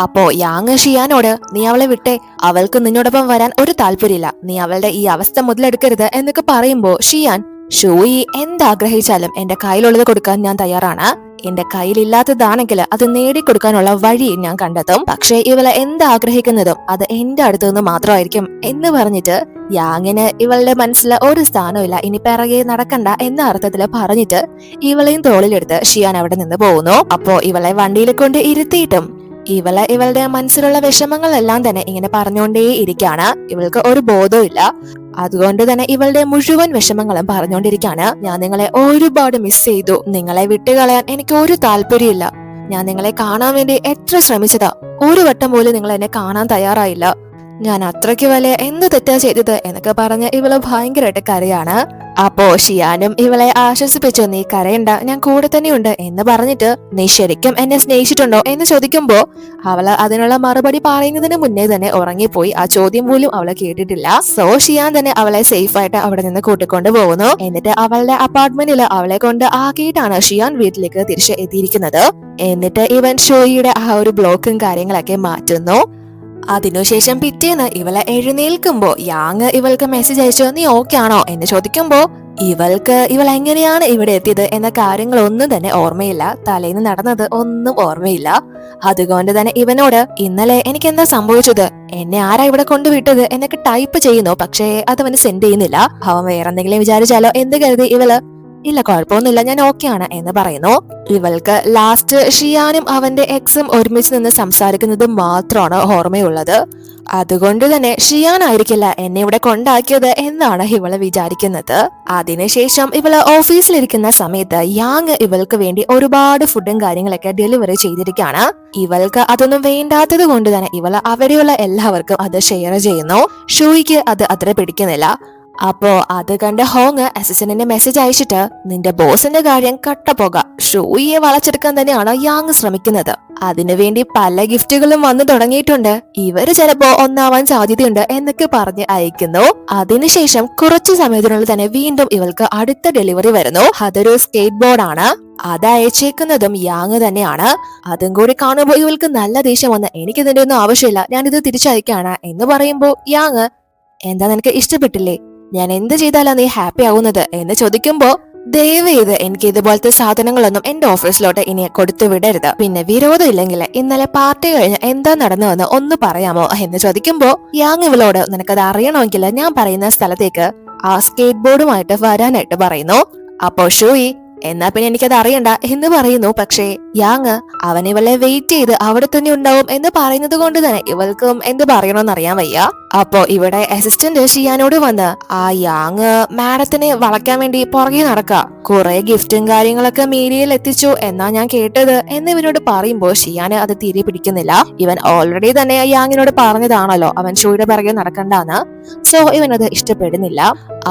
അപ്പോ യാങ് ഷിയാനോട് നീ അവളെ വിട്ടേ, അവൾക്ക് നിന്നോടൊപ്പം വരാൻ ഒരു താല്പര്യമില്ല, നീ അവളുടെ ഈ അവസ്ഥ മുതലെടുക്കരുത് എന്നൊക്കെ പറയുമ്പോ ഷിയാൻ ഷൂയി എന്താഗ്രഹിച്ചാലും എന്റെ കയ്യിലുള്ളത് കൊടുക്കാൻ ഞാൻ തയ്യാറാണ്, എന്റെ കയ്യിലില്ലാത്തതാണെങ്കിൽ അത് നേടിക്കൊടുക്കാനുള്ള വഴി ഞാൻ കണ്ടെത്തും, പക്ഷെ ഇവളെ എന്താഗ്രഹിക്കുന്നതും അത് എന്റെ അടുത്തു നിന്ന് മാത്രമായിരിക്കും എന്ന് പറഞ്ഞിട്ട് യാങ്ങിന് ഇവളുടെ മനസ്സിൽ ഒരു സ്ഥാനമില്ല, ഇനി പിറകെ നടക്കണ്ട എന്ന അർത്ഥത്തില് പറഞ്ഞിട്ട് ഇവളെയും തോളിലെടുത്ത് ഷിയാൻ അവിടെ നിന്ന് പോകുന്നു. അപ്പോ ഇവളെ വണ്ടിയിൽ കൊണ്ട് ഇരുത്തിയിട്ടും ഇവളുടെ മനസ്സിലുള്ള വിഷമങ്ങളെല്ലാം തന്നെ ഇങ്ങനെ പറഞ്ഞുകൊണ്ടേ ഇരിക്കാണ്. ഇവൾക്ക് ഒരു ബോധവും ഇല്ല. അതുകൊണ്ട് തന്നെ ഇവളുടെ മുഴുവൻ വിഷമങ്ങളും പറഞ്ഞുകൊണ്ടിരിക്കാണ്. ഞാൻ നിങ്ങളെ ഒരുപാട് മിസ് ചെയ്തു, നിങ്ങളെ വിട്ടുകളയാൻ എനിക്ക് ഒരു താല്പര്യമില്ല, ഞാൻ നിങ്ങളെ കാണാൻ വേണ്ടി എത്ര ശ്രമിച്ചതാ, ഒരു വട്ടം പോലും നിങ്ങൾ എന്നെ കാണാൻ തയ്യാറായില്ല, ഞാൻ അത്രയ്ക്ക് വലിയ എന്ത് തെറ്റാ ചെയ്തത് എന്നൊക്കെ പറഞ്ഞ് ഇവള് ഭയങ്കരമായിട്ട് കരയാണ്. അപ്പോ ഷിയാനും ഇവളെ ആശ്വസിപ്പിച്ചു, നീ കരയണ്ട, ഞാൻ കൂടെ തന്നെയുണ്ട് എന്ന് പറഞ്ഞിട്ട് നീ ശരിക്കും എന്നെ സ്നേഹിച്ചിട്ടുണ്ടോ എന്ന് ചോദിക്കുമ്പോ അവള് അതിനുള്ള മറുപടി പറയുന്നതിന് മുന്നേ തന്നെ ഉറങ്ങിപ്പോയി. ആ ചോദ്യം പോലും അവള് കേട്ടിട്ടില്ല. സോ ഷിയാൻ തന്നെ അവളെ സേഫ് ആയിട്ട് അവിടെ നിന്ന് കൂട്ടിക്കൊണ്ട് പോകുന്നു. എന്നിട്ട് അവളുടെ അപ്പാർട്ട്മെന്റിൽ അവളെ കൊണ്ട് ആക്കിയിട്ടാണ് ഷിയാൻ വീട്ടിലേക്ക് തിരിച്ച് എത്തിയിരിക്കുന്നത്. എന്നിട്ട് ഇവൻ ഷോയിയുടെ ആ ഒരു ബ്ലോക്കും കാര്യങ്ങളൊക്കെ മാറ്റുന്നു. അതിനുശേഷം പിറ്റേന്ന് ഇവളെ എഴുന്നേൽക്കുമ്പോ യാങ് ഇവൾക്ക് മെസ്സേജ് അയച്ചു, നീ ഓക്കെ ആണോ എന്ന് ചോദിക്കുമ്പോ ഇവൾ എങ്ങനെയാണ് ഇവിടെ എത്തിയത് എന്ന കാര്യങ്ങളൊന്നും തന്നെ ഓർമ്മയില്ല. തലേന്ന് നടന്നത് ഒന്നും ഓർമ്മയില്ല. അതുകൊണ്ട് തന്നെ ഇവനോട് ഇന്നലെ എനിക്ക് എന്താ സംഭവിച്ചത്, എന്നെ ആരാ ഇവിടെ കൊണ്ടുവിട്ടത് എന്നൊക്കെ ടൈപ്പ് ചെയ്യുന്നു. പക്ഷേ അതവന് സെൻഡ് ചെയ്യുന്നില്ല. അവൻ വേറെന്തെങ്കിലും വിചാരിച്ചാലോ എന്ന് കരുതി ഇവള് ഇല്ല കുഴപ്പമൊന്നുമില്ല ഞാൻ ഓക്കെയാണ് എന്ന് പറയുന്നു. ഇവൾക്ക് ലാസ്റ്റ് ഷിയാനും അവന്റെ എക്സും ഒരുമിച്ച് നിന്ന് സംസാരിക്കുന്നത് മാത്രമാണ് ഓർമ്മയുള്ളത്. അതുകൊണ്ട് തന്നെ ഷിയാൻ ആയിരിക്കില്ല എന്നെ ഇവിടെ കൊണ്ടാക്കിയത് എന്നാണ് ഇവള് വിചാരിക്കുന്നത്. അതിനുശേഷം ഇവള് ഓഫീസിലിരിക്കുന്ന സമയത്ത് യാങ് ഇവൾക്ക് വേണ്ടി ഒരുപാട് ഫുഡും കാര്യങ്ങളൊക്കെ ഡെലിവറി ചെയ്തിരിക്കുകയാണ്. ഇവൾക്ക് അതൊന്നും വേണ്ടാത്തത് കൊണ്ട് തന്നെ ഇവള് അവിടെയുള്ള എല്ലാവർക്കും അത് ഷെയർ ചെയ്യുന്നു. ഷൂയിക്ക് അത് അത്ര പിടിക്കുന്നില്ല. അപ്പോ അത് കണ്ട ഹോങ് അസിസ്റ്റന്റിന്റെ മെസ്സേജ് അയച്ചിട്ട് നിന്റെ ബോസിന്റെ കാര്യം കട്ടപ്പോക, ഷൂയിയെ വളച്ചെടുക്കാൻ തന്നെയാണ് യാങ് ശ്രമിക്കുന്നത്, അതിനുവേണ്ടി പല ഗിഫ്റ്റുകളും വന്നു തുടങ്ങിയിട്ടുണ്ട്, ഇവര് ചിലപ്പോ ഒന്നാവാൻ സാധ്യതയുണ്ട് എന്നൊക്കെ പറഞ്ഞ് അയക്കുന്നു. അതിനുശേഷം കുറച്ചു സമയത്തിനുള്ളിൽ തന്നെ വീണ്ടും ഇവൾക്ക് അടുത്ത ഡെലിവറി വരുന്നു. അതൊരു സ്കേറ്റ് ബോർഡാണ്. അത് അയച്ചേക്കുന്നതും യാങ് തന്നെയാണ്. അതും കൂടി കാണുമ്പോൾ ഇവൾക്ക് നല്ല ദേഷ്യം വന്ന് എനിക്കിതിന്റെ ഒന്നും ആവശ്യമില്ല, ഞാനിത് തിരിച്ചയക്കാണ് എന്ന് പറയുമ്പോ യാങ് എന്താ നിനക്ക് ഇഷ്ടപ്പെട്ടില്ലേ, ഞാൻ എന്ത് ചെയ്താലാ നീ ഹാപ്പി ആവുന്നത് എന്ന് ചോദിക്കുമ്പോ ദയവ് ചെയ്ത് എനിക്ക് ഇതുപോലത്തെ സാധനങ്ങളൊന്നും എന്റെ ഓഫീസിലോട്ട് ഇനി കൊടുത്തു വിടരുത്, പിന്നെ വിരോധം ഇല്ലെങ്കിൽ ഇന്നലെ പാർട്ടി കഴിഞ്ഞ് എന്താ നടന്നുവെന്ന് ഒന്ന് പറയാമോ എന്ന് ചോദിക്കുമ്പോ യാങ് ഇവളോട് നിനക്കത് അറിയണമെങ്കിൽ ഞാൻ പറയുന്ന സ്ഥലത്തേക്ക് ആ സ്കേറ്റ് ബോർഡുമായിട്ട് വരാനായിട്ട് പറയുന്നു. അപ്പോ ഷൂയി എന്നാ പിന്നെ എനിക്കത് അറിയണ്ട എന്ന് പറയുന്നു. പക്ഷേ യാങ് അവൻ ഇവളെ വെയിറ്റ് ചെയ്ത് അവിടെ തന്നെ ഉണ്ടാവും എന്ന് പറയുന്നത് കൊണ്ട് തന്നെ ഇവൾക്കും എന്ത് പറയണമെന്ന് അറിയാൻ വയ്യ. അപ്പോ ഇവിടെ അസിസ്റ്റന്റ് ഷിയാനോട് വന്ന് ആ യാങ് മാഡത്തിനെ വളയ്ക്കാൻ വേണ്ടി പുറകെ നടക്കുക, കുറെ ഗിഫ്റ്റും കാര്യങ്ങളൊക്കെ മീഡിയയിൽ എത്തിച്ചു എന്നാ ഞാൻ കേട്ടത് എന്ന് ഇവനോട് പറയുമ്പോ ഷിയാന് അത് തിരി പിടിക്കുന്നില്ല. ഇവൻ ഓൾറെഡി തന്നെ യാങ്ങിനോട് പറഞ്ഞതാണല്ലോ അവൻ ഷൂയുടെ പിറകെ നടക്കണ്ടെന്ന്. സോ ഇവനത് ഇഷ്ടപ്പെടുന്നില്ല.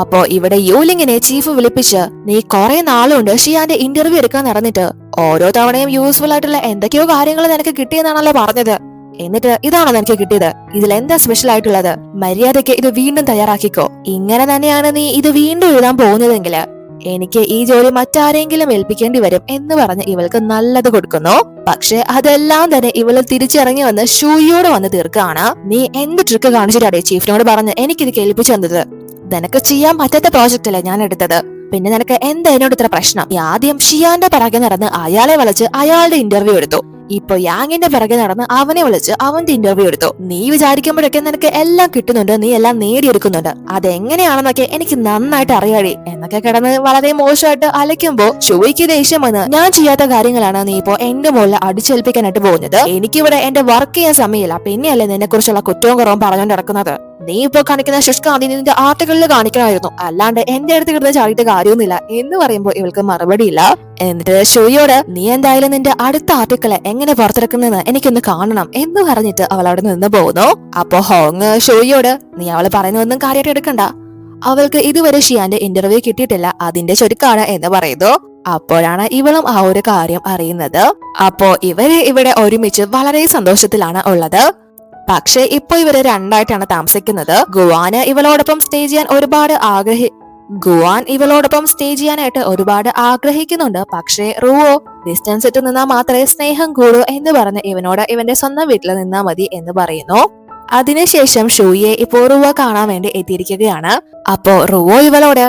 അപ്പോ ഇവിടെ യൂലിങ്ങിനെ ചീഫ് വിളിപ്പിച്ച് നീ കുറെ നാളുകൊണ്ട് ഷിയാന്റെ ഇന്റർവ്യൂ എടുക്കാൻ നടന്നിട്ട് ഓരോ തവണയും യൂസ്ഫുൾ ആയിട്ടുള്ള എന്തൊക്കെയോ കാര്യങ്ങൾ നിനക്ക് കിട്ടിയെന്നാണല്ലോ പറഞ്ഞത്. എന്നിട്ട് ഇതാണോ നിനക്ക് കിട്ടിയത്? ഇതിലെന്താ സ്പെഷ്യൽ ആയിട്ടുള്ളത്? മര്യാദയ്ക്ക് ഇത് വീണ്ടും തയ്യാറാക്കിക്കോ. ഇങ്ങനെ തന്നെയാണ് നീ ഇത് വീണ്ടും എഴുതാൻ പോകുന്നതെങ്കിൽ എനിക്ക് ഈ ജോലി മറ്റാരെങ്കിലും ഏൽപ്പിക്കേണ്ടി വരും എന്ന് പറഞ്ഞ് ഇവൾക്ക് നല്ലത് കൊടുക്കുന്നു. പക്ഷെ അതെല്ലാം തന്നെ ഇവള് തിരിച്ചിറങ്ങി വന്ന് ഷൂയോട് വന്ന് തീർക്കാണ്. നീ എന്ത് ട്രിക്ക് കാണിച്ചിട്ടാടേ ചീഫിനോട് പറഞ്ഞ് എനിക്കിത് കേൾപ്പിച്ചു തന്നത്? നിനക്ക് ചെയ്യാൻ പറ്റാത്ത പ്രോജക്റ്റ് അല്ലേ ഞാൻ എടുത്തത്? പിന്നെ നിനക്ക് എന്താ എന്നോട് ഇത്ര പ്രശ്നം? നീ ആദ്യം ഷിയാന്റെ പിറകെ നടന്ന് അയാളെ വിളിച്ച് അയാളുടെ ഇന്റർവ്യൂ എടുത്തു. ഇപ്പൊ യാങ്ങിന്റെ പിറകെ നടന്ന് അവനെ വിളിച്ച് അവന്റെ ഇന്റർവ്യൂ എടുത്തു. നീ വിചാരിക്കുമ്പോഴൊക്കെ നിനക്ക് എല്ലാം കിട്ടുന്നുണ്ട്, നീ എല്ലാം നേടിയെടുക്കുന്നുണ്ട്. അതെങ്ങനെയാണെന്നൊക്കെ എനിക്ക് നന്നായിട്ട് അറിയാടി എന്നൊക്കെ കിടന്ന് വളരെ മോശമായിട്ട് അലയ്ക്കുമ്പോ ഷൂയ്ക്ക് ദേഷ്യം വന്ന്, ഞാൻ ചെയ്യാത്ത കാര്യങ്ങളാണ് നീ ഇപ്പോ എന്റെ മുകളിൽ അടിച്ചേൽപ്പിക്കാനായിട്ട് പോകുന്നത്. എനിക്കിവിടെ എന്റെ വർക്ക് ചെയ്യാൻ സമയമില്ല, പിന്നെയല്ലേ നിന്നെ കുറിച്ചുള്ള കുറ്റവും കുറവും പറഞ്ഞുകൊണ്ട് നടക്കുന്നത്. നീ ഇപ്പൊ കാണിക്കുന്ന ശുഷ്കാന്തി നിന്റെ ആർട്ടുകളിൽ കാണിക്കണമായിരുന്നു, അല്ലാണ്ട് എന്റെ അടുത്ത് കിടന്ന് ചാടിയിട്ട് കാര്യമൊന്നുമില്ല എന്ന് പറയുമ്പോ ഇവൾക്ക് മറുപടിയില്ല. എന്നിട്ട് ഷോയോട്, നീ എന്തായാലും നിന്റെ അടുത്ത ആർട്ടിക്കിള് എങ്ങനെ പുറത്തിറക്കുന്നതെന്ന് എനിക്കൊന്ന് കാണണം എന്ന് പറഞ്ഞിട്ട് അവൾ അവിടെ നിന്ന് പോകുന്നു. അപ്പൊ ഹോങ് ഷോയോട്, നീ അവള് പറയുന്നതൊന്നും കാര്യമായിട്ട് എടുക്കണ്ട, അവൾക്ക് ഇതുവരെ ഷിയാന്റെ ഇന്റർവ്യൂ കിട്ടിയിട്ടില്ല, അതിന്റെ ചുരുക്കാണ് എന്ന് പറയുന്നു. അപ്പോഴാണ് ഇവളും ആ ഒരു കാര്യം അറിയുന്നത്. അപ്പോ ഇവര് ഇവിടെ ഒരുമിച്ച് വളരെ സന്തോഷത്തിലാണ് ഉള്ളത്. പക്ഷെ ഇപ്പൊ ഇവര് രണ്ടായിട്ടാണ് താമസിക്കുന്നത്. ഗുവാന് ഇവളോടൊപ്പം സ്റ്റേ ചെയ്യാൻ ഒരുപാട് ആഗ്രഹിക്കുന്നുണ്ട്. പക്ഷേ റുവോ ഡിസ്റ്റൻസ് ഇട്ട് നിന്നാ മാത്രമേ സ്നേഹം കൂടൂ എന്ന് പറഞ്ഞ് ഇവനോട് ഇവന്റെ സ്വന്തം വീട്ടിൽ നിന്നാ മതി എന്ന് പറയുന്നു. അതിനുശേഷം ഷൂയെ ഇപ്പോ റുവോ കാണാൻ വേണ്ടി എത്തിയിരിക്കുകയാണ്. അപ്പോ റുവോ ഇവളോട്,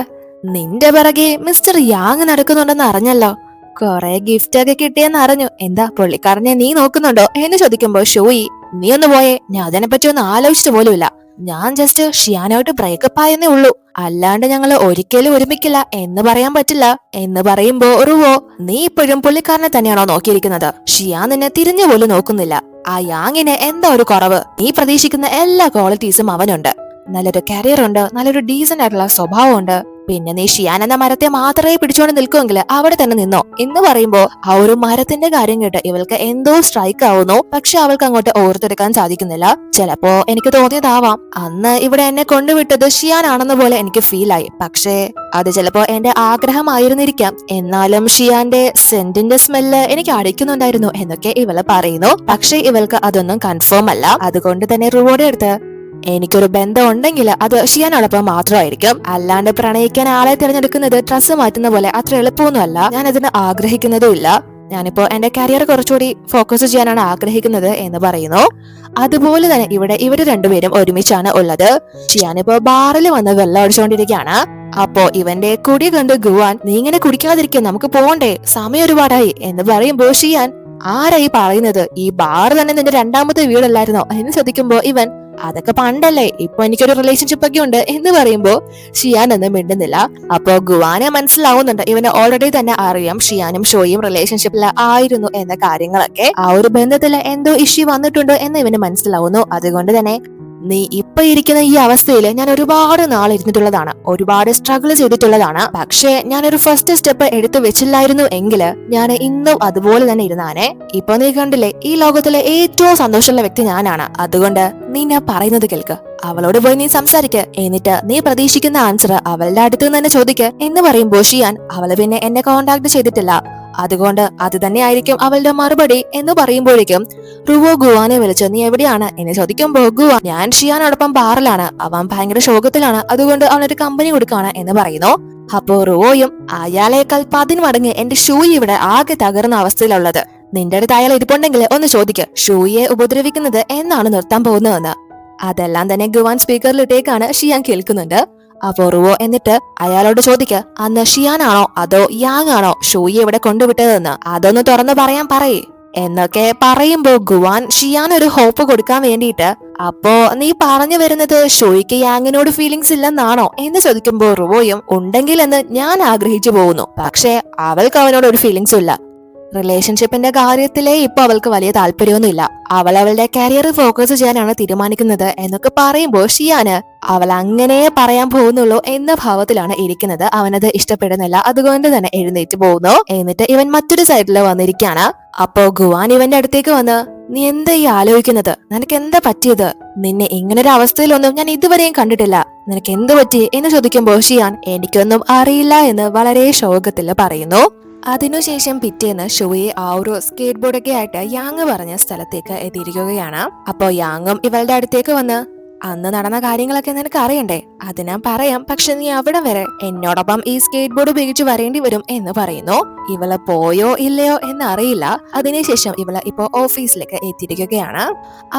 നിന്റെ പിറകെ മിസ്റ്റർ യാങ് നടക്കുന്നുണ്ടെന്ന് അറിഞ്ഞല്ലോ, കൊറേ ഗിഫ്റ്റ് ഒക്കെ കിട്ടിയെന്ന് അറിഞ്ഞു, എന്താ പുള്ളിക്കാരനെ നീ നോക്കുന്നുണ്ടോ എന്ന് ചോദിക്കുമ്പോ ഷൂയി, നീ ഒന്ന് പോയേ, ഞാൻ അതിനെപ്പറ്റി ഒന്നും ആലോചിച്ചിട്ട് പോലുമില്ല, ഞാൻ ജസ്റ്റ് ഷിയാനായിട്ട് ബ്രേക്കപ്പ് ആയെന്നേ ഉള്ളൂ, അല്ലാണ്ട് ഞങ്ങള് ഒരിക്കലും ഒരുമിക്കില്ല എന്ന് പറയാൻ പറ്റില്ല എന്ന് പറയുമ്പോ റുവോ, നീ ഇപ്പോഴും പുള്ളിക്കാരനെ തന്നെയാണോ നോക്കിയിരിക്കുന്നത്? ഷിയാൻ നിന്നെ തിരിഞ്ഞു പോലും നോക്കുന്നില്ല. ആ യാങ്ങിന് എന്താ ഒരു കുറവ്? നീ പ്രതീക്ഷിക്കുന്ന എല്ലാ ക്വാളിറ്റീസും അവനുണ്ട്. നല്ലൊരു കരിയർ ഉണ്ട്, നല്ലൊരു ഡീസന്റ് ആയിട്ടുള്ള സ്വഭാവമുണ്ട്. പിന്നെ നീ ഷിയാൻ എന്ന മരത്തെ മാത്രമേ പിടിച്ചുകൊണ്ട് നിൽക്കുമെങ്കിൽ അവിടെ തന്നെ നിന്നോ എന്ന് പറയുമ്പോ ആ ഒരു മരത്തിന്റെ കാര്യം കേട്ട് ഇവൾക്ക് എന്തോ സ്ട്രൈക്ക് ആവുന്നു. പക്ഷെ അവൾക്ക് അങ്ങോട്ട് ഓർത്തെടുക്കാൻ സാധിക്കുന്നില്ല. ചിലപ്പോ എനിക്ക് തോന്നിയതാവാം, അന്ന് ഇവിടെ എന്നെ കൊണ്ടുവിട്ടത് ഷിയാൻ ആണെന്ന പോലെ എനിക്ക് ഫീൽ ആയി. പക്ഷേ അത് ചിലപ്പോ എന്റെ ആഗ്രഹമായിരുന്നിരിക്കാം. എന്നാലും ഷിയാന്റെ സെന്റിന്റെ സ്മെല്ല് എനിക്ക് അടിക്കുന്നുണ്ടായിരുന്നു എന്നൊക്കെ ഇവള് പറയുന്നു. പക്ഷെ ഇവൾക്ക് അതൊന്നും കൺഫേം അല്ല. അതുകൊണ്ട് തന്നെ റുവോടെ അടുത്ത്, എനിക്കൊരു ബന്ധം ഉണ്ടെങ്കിൽ അത് ഷിയാനോടൊപ്പം മാത്രമായിരിക്കും, അല്ലാണ്ട് പ്രണയിക്കാൻ ആളെ തിരഞ്ഞെടുക്കുന്നത് ഡ്രസ്സ് മാറ്റുന്ന പോലെ അത്ര എളുപ്പമൊന്നുമല്ല, ഞാൻ അതിന് ആഗ്രഹിക്കുന്നതും ഇല്ല. ഞാനിപ്പോ എന്റെ കരിയർ കുറച്ചുകൂടി ഫോക്കസ് ചെയ്യാനാണ് ആഗ്രഹിക്കുന്നത് എന്ന് പറയുന്നു. അതുപോലെ തന്നെ ഇവിടെ ഇവര് രണ്ടുപേരും ഒരുമിച്ചാണ് ഉള്ളത്. ഷിയാനിപ്പോ ബാറിൽ വന്ന് വെള്ളം അടിച്ചുകൊണ്ടിരിക്കുകയാണ്. അപ്പോ ഇവന്റെ കുടി കണ്ട് ഗുവാൻ, നീ ഇങ്ങനെ കുടിക്കാതിരിക്കും, നമുക്ക് പോകണ്ടേ, സമയം ഒരുപാടായി എന്ന് പറയുമ്പോ ഷിയാൻ, ആരായി പറയുന്നത്? ഈ ബാർ തന്നെ നിന്റെ രണ്ടാമത്തെ വീടല്ലായിരുന്നോ എന്ന് ചോദിക്കുമ്പോ ഇവൻ, അതൊക്കെ പണ്ടല്ലേ, ഇപ്പൊ എനിക്കൊരു റിലേഷൻഷിപ്പ് ഒക്കെ ഉണ്ട് എന്ന് പറയുമ്പോ ഷിയാൻ ഒന്നും മിണ്ടുന്നില്ല. അപ്പോ ഗുവാനെ മനസ്സിലാവുന്നുണ്ട്, ഇവന് ഓൾറെഡി തന്നെ അറിയാം ഷിയാനും ഷോയും റിലേഷൻഷിപ്പിൽ ആയിരുന്നു എന്ന കാര്യങ്ങളൊക്കെ. ആ ഒരു ബന്ധത്തില് എന്തോ ഇഷ്യൂ വന്നിട്ടുണ്ട് എന്ന് ഇവന് മനസ്സിലാവുന്നു. അതുകൊണ്ട് തന്നെ, നീ ഇപ്പൊ ഇരിക്കുന്ന ഈ അവസ്ഥയിൽ ഞാൻ ഒരുപാട് നാൾ ഇരുന്നിട്ടുള്ളതാണ്, ഒരുപാട് സ്ട്രഗിൾ ചെയ്തിട്ടുള്ളതാണ്. പക്ഷേ ഞാനൊരു ഫസ്റ്റ് സ്റ്റെപ്പ് എടുത്തു വെച്ചില്ലായിരുന്നു എങ്കില് ഞാൻ ഇന്നും അതുപോലെ തന്നെ ഇരുന്നാനെ. ഇപ്പൊ നീ കണ്ടില്ലേ, ഈ ലോകത്തിലെ ഏറ്റവും സന്തോഷമുള്ള വ്യക്തി ഞാനാണ്. അതുകൊണ്ട് നീ ഞാൻ പറയുന്നത് കേൾക്ക്, അവളോട് പോയി നീ സംസാരിക്ക്, എന്നിട്ട് നീ പ്രതീക്ഷിക്കുന്ന ആൻസർ അവളുടെ അടുത്ത് തന്നെ ചോദിക്ക് എന്ന് പറയുമ്പോ ഷിയാൻ, അവള് പിന്നെ എന്നെ കോണ്ടാക്ട് ചെയ്തിട്ടില്ല, അതുകൊണ്ട് അത് തന്നെ ആയിരിക്കും അവളുടെ മറുപടി എന്ന് പറയുമ്പോഴേക്കും റുവോ ഗുവാനെ വിളിച്ച്, നീ എവിടെയാണ് എന്ന് ചോദിക്കുമ്പോ ഗുവ, ഞാൻ ഷിയാനോടൊപ്പം ബാറിലാണ്, അവൻ ഭയങ്കര ശോകത്തിലാണ്, അതുകൊണ്ട് അവനൊരു കമ്പനി കൊടുക്കാണ് എന്ന് പറയുന്നു. അപ്പോ റുവോയും, അയാളേക്കാൾ 10 മടങ്ങ് എന്റെ ഷൂയി ഇവിടെ ആകെ തകർന്ന അവസ്ഥയിലുള്ളത്, നിന്റെ അടുത്ത് അയാൾ ഇരിപ്പുണ്ടെങ്കിൽ ഒന്ന് ചോദിക്ക്, ഷൂയെ ഉപദ്രവിക്കുന്നത് എന്നാണ് നിർത്താൻ പോകുന്നതെന്ന്. അതെല്ലാം തന്നെ ഗുവാൻ സ്പീക്കറിലിട്ടേക്കാണ് ഷിയാൻ കേൾക്കുന്നുണ്ട്. അപ്പോ റുവോ എന്നിട്ട് അയാളോട് ചോദിക്ക്, അന്ന് ഷിയാനാണോ അതോ യാങ് ആണോ ഷൂയെ ഇവിടെ കൊണ്ടുവിട്ടതെന്ന്, അതൊന്ന് തുറന്നു പറയാൻ പറയേ എന്നൊക്കെ പറയുമ്പോ ഗുവാൻ ഷിയാൻ ഒരു ഹോപ്പ് കൊടുക്കാൻ വേണ്ടിയിട്ട്, അപ്പോ നീ പറഞ്ഞു വരുന്നത് ഷോയ്ക്ക് യാങ്ങിനോട് ഫീലിങ്സ് ഇല്ലെന്നാണോ എന്ന് ചോദിക്കുമ്പോ റുവോയും, ഉണ്ടെങ്കിൽ എന്ന് ഞാൻ ആഗ്രഹിച്ചു പോകുന്നു, പക്ഷെ അവൾക്ക് അവനോട് ഒരു ഫീലിങ്സും ഇല്ല, റിലേഷൻഷിപ്പിന്റെ കാര്യത്തിലേ ഇപ്പൊ അവൾക്ക് വലിയ താല്പര്യമൊന്നുമില്ല, അവൾ അവളുടെ കരിയർ ഫോക്കസ് ചെയ്യാനാണ് തീരുമാനിക്കുന്നത് എന്നൊക്കെ പറയുമ്പോൾ ഷിയാന് അവൾ അങ്ങനെ പറയാൻ പോകുന്നുള്ളൂ എന്ന ഭാവത്തിലാണ് ഇരിക്കുന്നത്. അവനത് ഇഷ്ടപ്പെടുന്നില്ല, അതുകൊണ്ട് തന്നെ എഴുന്നേറ്റ് പോകുന്നു. എന്നിട്ട് ഇവൻ മറ്റൊരു സൈഡിൽ വന്നിരിക്കുകയാണ്. അപ്പോ ഗുവാൻ ഇവന്റെ അടുത്തേക്ക് വന്ന്, നീ എന്താ ഈ ആലോചിക്കുന്നത്, നിനക്ക് എന്താ പറ്റിയത്, നിന്നെ ഇങ്ങനൊരു അവസ്ഥയിലൊന്നും ഞാൻ ഇതുവരെയും കണ്ടിട്ടില്ല, നിനക്ക് എന്ത് പറ്റി എന്ന് ചോദിക്കുമ്പോൾ ഷിയാൻ, എനിക്കൊന്നും അറിയില്ല എന്ന് വളരെ ശോകത്തിൽ പറയുന്നു. അതിനുശേഷം പിറ്റേന്ന് ഷോയി ആ ഒരു സ്കേറ്റ് ബോർഡൊക്കെ ആയിട്ട് യാങ് പറഞ്ഞ സ്ഥലത്തേക്ക് എത്തിയിരിക്കുകയാണ്. അപ്പോ യാങ്ങും ഇവളുടെ അടുത്തേക്ക് വന്ന്, അന്ന് നടന്ന കാര്യങ്ങളൊക്കെ നിനക്ക് അറിയണ്ടേ? അത് ഞാൻ പറയാം, പക്ഷെ നീ അവിടെ വരെ എന്നോടൊപ്പം ഈ സ്കേറ്റ് ബോർഡ് ഉപയോഗിച്ച് വരേണ്ടി വരും എന്ന് പറയുന്നു. ഇവള് പോയോ ഇല്ലയോ എന്ന് അറിയില്ല. അതിനുശേഷം ഇവള് ഇപ്പോ ഓഫീസിലേക്ക് എത്തിയിരിക്കുകയാണ്.